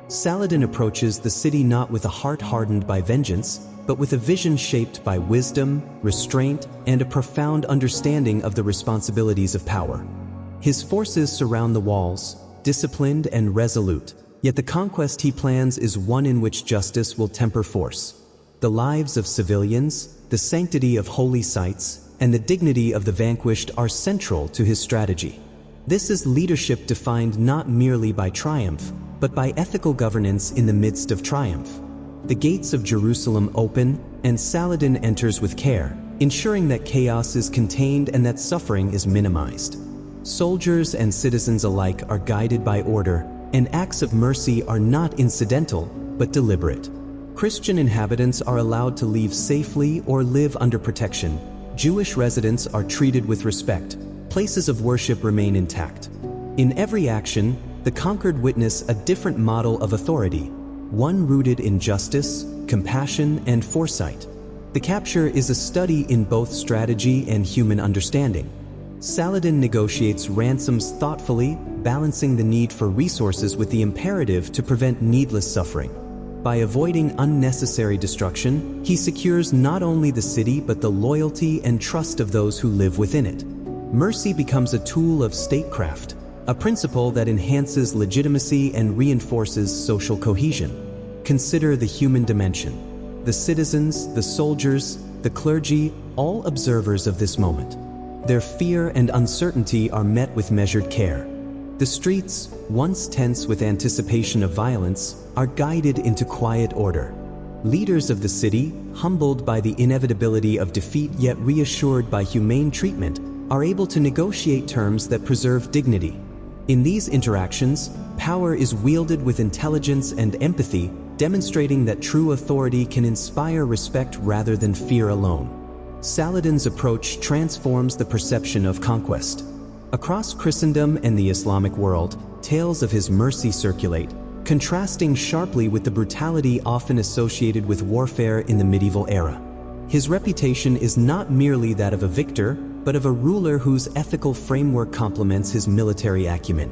Saladin approaches the city not with a heart hardened by vengeance, but with a vision shaped by wisdom, restraint, and a profound understanding of the responsibilities of power. His forces surround the walls, disciplined and resolute, yet the conquest he plans is one in which justice will temper force. The lives of civilians, the sanctity of holy sites, and the dignity of the vanquished are central to his strategy. This is leadership defined not merely by triumph, but by ethical governance in the midst of triumph. The gates of Jerusalem open, and Saladin enters with care, ensuring that chaos is contained and that suffering is minimized. Soldiers and citizens alike are guided by order, and acts of mercy are not incidental, but deliberate. Christian inhabitants are allowed to leave safely or live under protection. Jewish residents are treated with respect. Places of worship remain intact. In every action, the conquered witness a different model of authority, one rooted in justice, compassion, and foresight. The capture is a study in both strategy and human understanding. Saladin negotiates ransoms thoughtfully, balancing the need for resources with the imperative to prevent needless suffering. By avoiding unnecessary destruction, he secures not only the city but the loyalty and trust of those who live within it. Mercy becomes a tool of statecraft, a principle that enhances legitimacy and reinforces social cohesion. Consider the human dimension. The citizens, the soldiers, the clergy, all observers of this moment. Their fear and uncertainty are met with measured care. The streets, once tense with anticipation of violence, are guided into quiet order. Leaders of the city, humbled by the inevitability of defeat yet reassured by humane treatment, are able to negotiate terms that preserve dignity. In these interactions, power is wielded with intelligence and empathy, demonstrating that true authority can inspire respect rather than fear alone. Saladin's approach transforms the perception of conquest. Across Christendom and the Islamic world, tales of his mercy circulate, contrasting sharply with the brutality often associated with warfare in the medieval era. His reputation is not merely that of a victor, but of a ruler whose ethical framework complements his military acumen.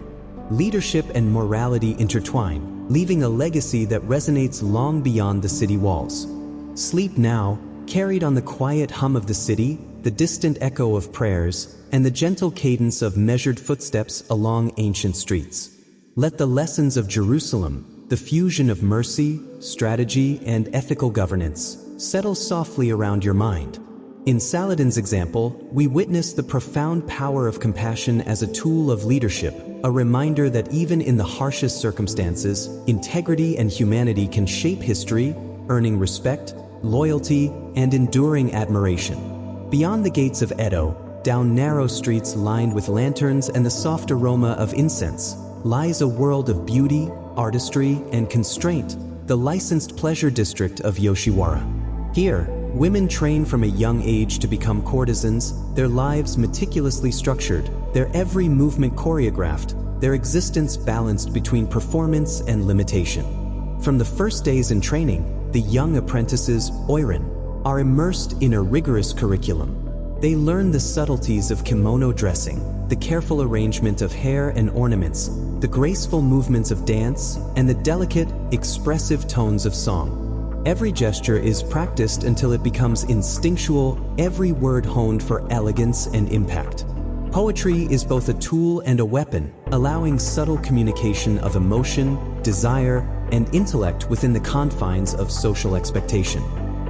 Leadership and morality intertwine, leaving a legacy that resonates long beyond the city walls. Sleep now, carried on the quiet hum of the city, the distant echo of prayers, and the gentle cadence of measured footsteps along ancient streets. Let the lessons of Jerusalem, the fusion of mercy, strategy, and ethical governance, settle softly around your mind. In Saladin's example, we witness the profound power of compassion as a tool of leadership, a reminder that even in the harshest circumstances, integrity and humanity can shape history, earning respect, loyalty, and enduring admiration. Beyond the gates of Edo, down narrow streets lined with lanterns and the soft aroma of incense, lies a world of beauty, artistry, and constraint, the licensed pleasure district of Yoshiwara. Here, women train from a young age to become courtesans, their lives meticulously structured, their every movement choreographed, their existence balanced between performance and limitation. From the first days in training, the young apprentices, oiran, are immersed in a rigorous curriculum. They learn the subtleties of kimono dressing, the careful arrangement of hair and ornaments, the graceful movements of dance, and the delicate, expressive tones of song. Every gesture is practiced until it becomes instinctual, every word honed for elegance and impact. Poetry is both a tool and a weapon, allowing subtle communication of emotion, desire, and intellect within the confines of social expectation.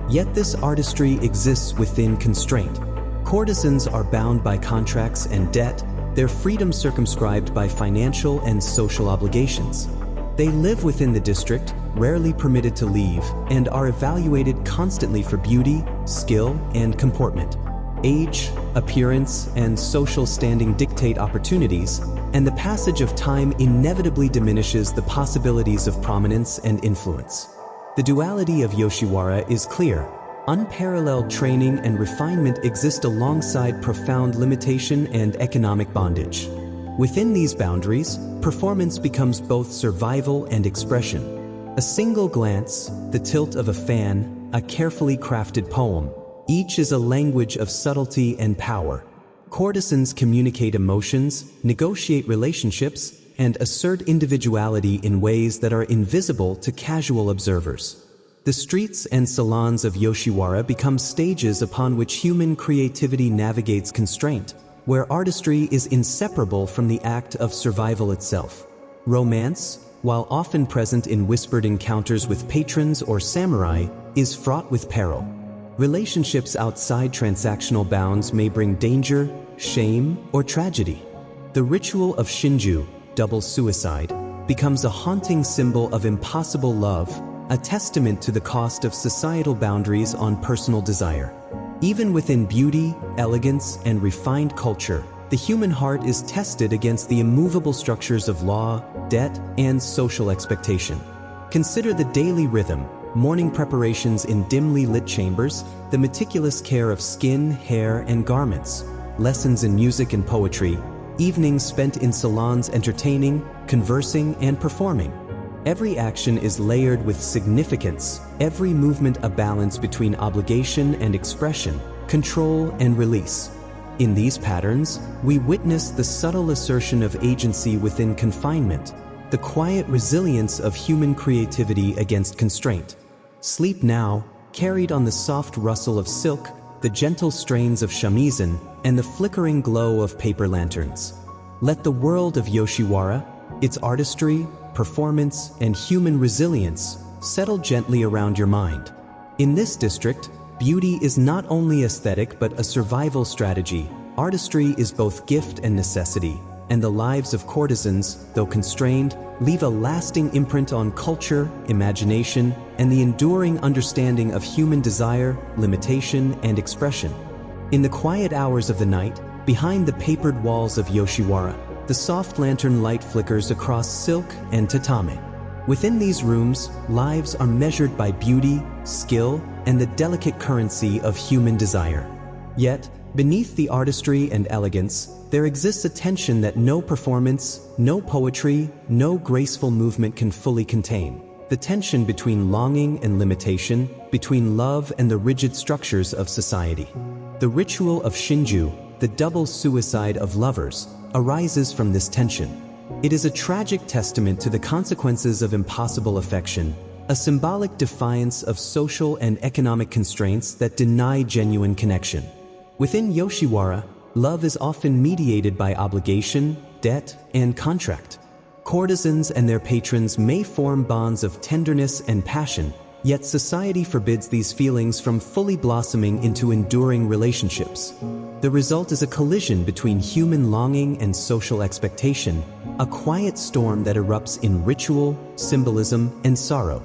Yet this artistry exists within constraint. Courtesans are bound by contracts and debt, their freedom circumscribed by financial and social obligations. They live within the district, rarely permitted to leave, and are evaluated constantly for beauty, skill, and comportment. Age, appearance, and social standing dictate opportunities, and the passage of time inevitably diminishes the possibilities of prominence and influence. The duality of Yoshiwara is clear. Unparalleled training and refinement exist alongside profound limitation and economic bondage. Within these boundaries, performance becomes both survival and expression. A single glance, the tilt of a fan, a carefully crafted poem, each is a language of subtlety and power. Courtesans communicate emotions, negotiate relationships, and assert individuality in ways that are invisible to casual observers. The streets and salons of Yoshiwara become stages upon which human creativity navigates constraint, where artistry is inseparable from the act of survival itself. Romance, while often present in whispered encounters with patrons or samurai, is fraught with peril. Relationships outside transactional bounds may bring danger, shame, or tragedy. The ritual of Shinju, double suicide, becomes a haunting symbol of impossible love, a testament to the cost of societal boundaries on personal desire. Even within beauty, elegance, and refined culture, the human heart is tested against the immovable structures of law, debt, and social expectation. Consider the daily rhythm, morning preparations in dimly lit chambers, the meticulous care of skin, hair, and garments, lessons in music and poetry, evenings spent in salons entertaining, conversing, and performing. Every action is layered with significance, every movement a balance between obligation and expression, control and release. In these patterns, we witness the subtle assertion of agency within confinement, the quiet resilience of human creativity against constraint. Sleep now, carried on the soft rustle of silk, the gentle strains of shamisen, and the flickering glow of paper lanterns. Let the world of Yoshiwara, its artistry, performance, and human resilience settle gently around your mind. In this district, beauty is not only aesthetic but a survival strategy. Artistry is both gift and necessity, and the lives of courtesans, though constrained, leave a lasting imprint on culture, imagination, and the enduring understanding of human desire, limitation, and expression. In the quiet hours of the night, Behind the papered walls of Yoshiwara, the soft lantern light flickers across silk and tatame. Within these rooms, lives are measured by beauty, skill, and the delicate currency of human desire. Yet, beneath the artistry and elegance, there exists a tension that no performance, no poetry, no graceful movement can fully contain. The tension between longing and limitation, between love and the rigid structures of society. The ritual of Shinju, the double suicide of lovers, arises from this tension. It is a tragic testament to the consequences of impossible affection, a symbolic defiance of social and economic constraints that deny genuine connection. Within Yoshiwara, love is often mediated by obligation, debt, and contract. Courtesans and their patrons may form bonds of tenderness and passion, yet society forbids these feelings from fully blossoming into enduring relationships. The result is a collision between human longing and social expectation, a quiet storm that erupts in ritual, symbolism, and sorrow.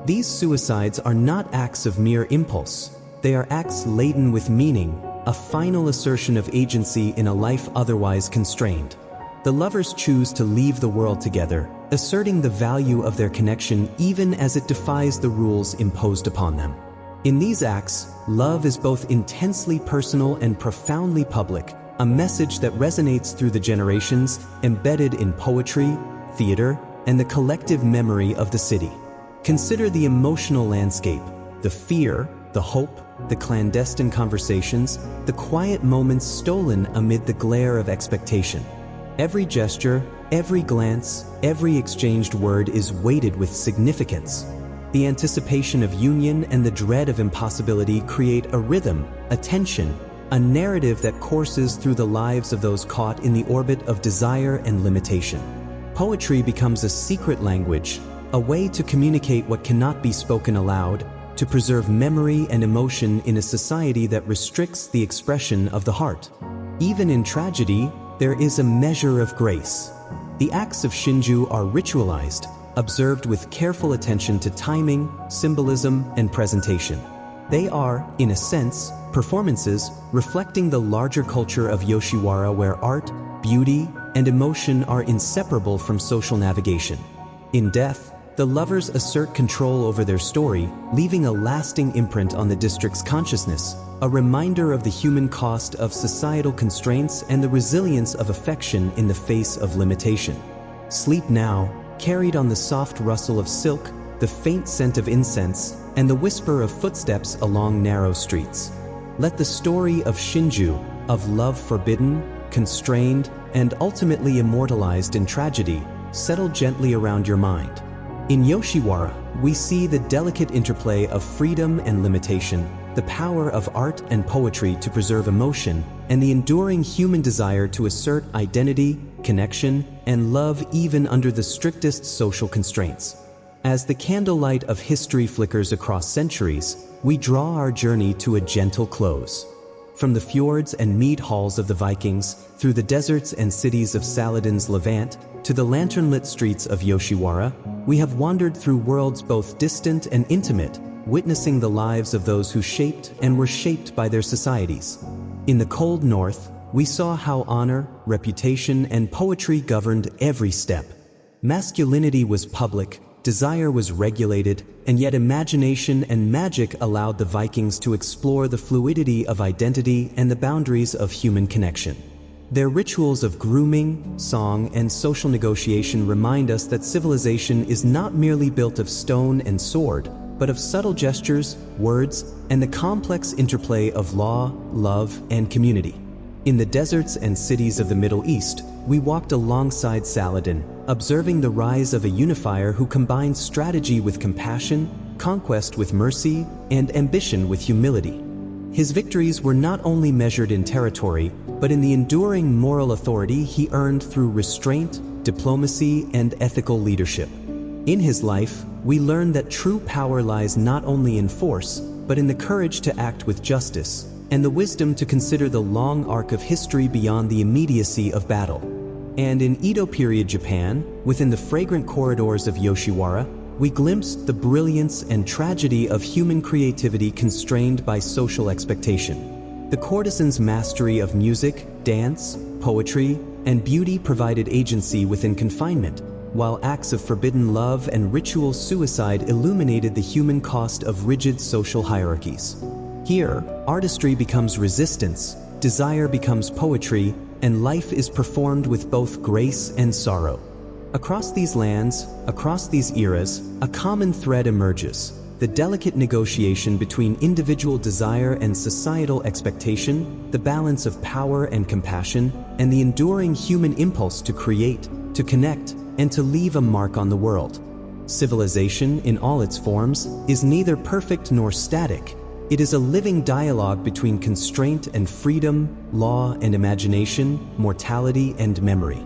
These suicides are not acts of mere impulse. They are acts laden with meaning, a final assertion of agency in a life otherwise constrained. The lovers choose to leave the world together, asserting the value of their connection even as it defies the rules imposed upon them. In these acts, love is both intensely personal and profoundly public, a message that resonates through the generations, embedded in poetry, theater, and the collective memory of the city. Consider the emotional landscape, the fear, the hope, the clandestine conversations, the quiet moments stolen amid the glare of expectation. Every gesture, every glance, every exchanged word is weighted with significance. The anticipation of union and the dread of impossibility create a rhythm, a tension, a narrative that courses through the lives of those caught in the orbit of desire and limitation. Poetry becomes a secret language, a way to communicate what cannot be spoken aloud, to preserve memory and emotion in a society that restricts the expression of the heart. Even in tragedy, there is a measure of grace. The acts of Shinju are ritualized, observed with careful attention to timing, symbolism, and presentation. They are, in a sense, performances reflecting the larger culture of Yoshiwara where art, beauty, and emotion are inseparable from social navigation. In death, the lovers assert control over their story, leaving a lasting imprint on the district's consciousness, a reminder of the human cost of societal constraints and the resilience of affection in the face of limitation. Sleep now, carried on the soft rustle of silk, the faint scent of incense, and the whisper of footsteps along narrow streets. Let the story of Shinju, of love forbidden, constrained, and ultimately immortalized in tragedy, settle gently around your mind. In Yoshiwara, we see the delicate interplay of freedom and limitation, the power of art and poetry to preserve emotion, and the enduring human desire to assert identity, connection, and love even under the strictest social constraints. As the candlelight of history flickers across centuries, we draw our journey to a gentle close. From the fjords and mead halls of the Vikings, through the deserts and cities of Saladin's Levant, to the lantern-lit streets of Yoshiwara, we have wandered through worlds both distant and intimate, witnessing the lives of those who shaped and were shaped by their societies. In the cold north, we saw how honor, reputation, and poetry governed every step. Masculinity was public, desire was regulated, and yet imagination and magic allowed the Vikings to explore the fluidity of identity and the boundaries of human connection. Their rituals of grooming, song, and social negotiation remind us that civilization is not merely built of stone and sword, but of subtle gestures, words, and the complex interplay of law, love, and community. In the deserts and cities of the Middle East, we walked alongside Saladin, observing the rise of a unifier who combined strategy with compassion, conquest with mercy, and ambition with humility. His victories were not only measured in territory, but in the enduring moral authority he earned through restraint, diplomacy, and ethical leadership. In his life, we learn that true power lies not only in force, but in the courage to act with justice, and the wisdom to consider the long arc of history beyond the immediacy of battle. And in Edo period Japan, within the fragrant corridors of Yoshiwara, we glimpsed the brilliance and tragedy of human creativity constrained by social expectation. The courtesan's mastery of music, dance, poetry, and beauty provided agency within confinement, while acts of forbidden love and ritual suicide illuminated the human cost of rigid social hierarchies. Here, artistry becomes resistance, desire becomes poetry, and life is performed with both grace and sorrow. Across these lands, across these eras, a common thread emerges: the delicate negotiation between individual desire and societal expectation, the balance of power and compassion, and the enduring human impulse to create, to connect, and to leave a mark on the world. Civilization, in all its forms, is neither perfect nor static. It is a living dialogue between constraint and freedom, law and imagination, mortality and memory.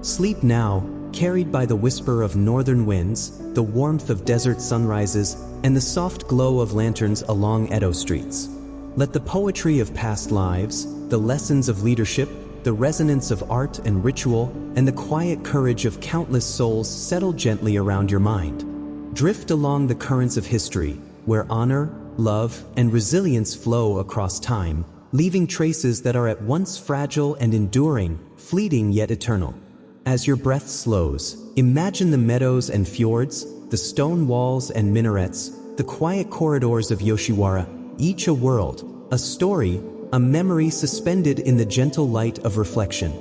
Sleep now, carried by the whisper of northern winds, the warmth of desert sunrises, and the soft glow of lanterns along Edo streets. Let the poetry of past lives, the lessons of leadership, the resonance of art and ritual, and the quiet courage of countless souls settle gently around your mind. Drift along the currents of history, where honor, love, and resilience flow across time, leaving traces that are at once fragile and enduring, fleeting yet eternal. As your breath slows, imagine the meadows and fjords, the stone walls and minarets, the quiet corridors of Yoshiwara, each a world, a story, a memory suspended in the gentle light of reflection.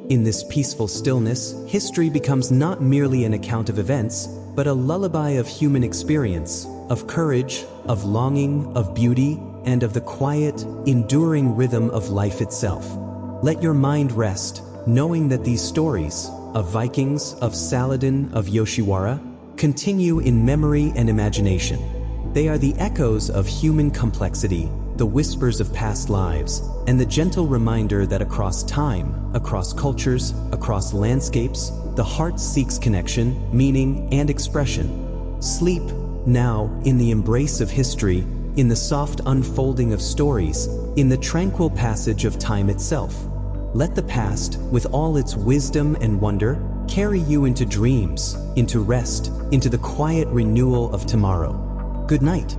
In this peaceful stillness, history becomes not merely an account of events, but a lullaby of human experience, of courage, of longing, of beauty, and of the quiet, enduring rhythm of life itself. Let your mind rest, knowing that these stories, of Vikings, of Saladin, of Yoshiwara, continue in memory and imagination. They are the echoes of human complexity, the whispers of past lives, and the gentle reminder that across time, across cultures, across landscapes, the heart seeks connection, meaning, and expression. Sleep now in the embrace of history, in the soft unfolding of stories, in the tranquil passage of time itself. Let the past, with all its wisdom and wonder, carry you into dreams, into rest, into the quiet renewal of tomorrow. Good night.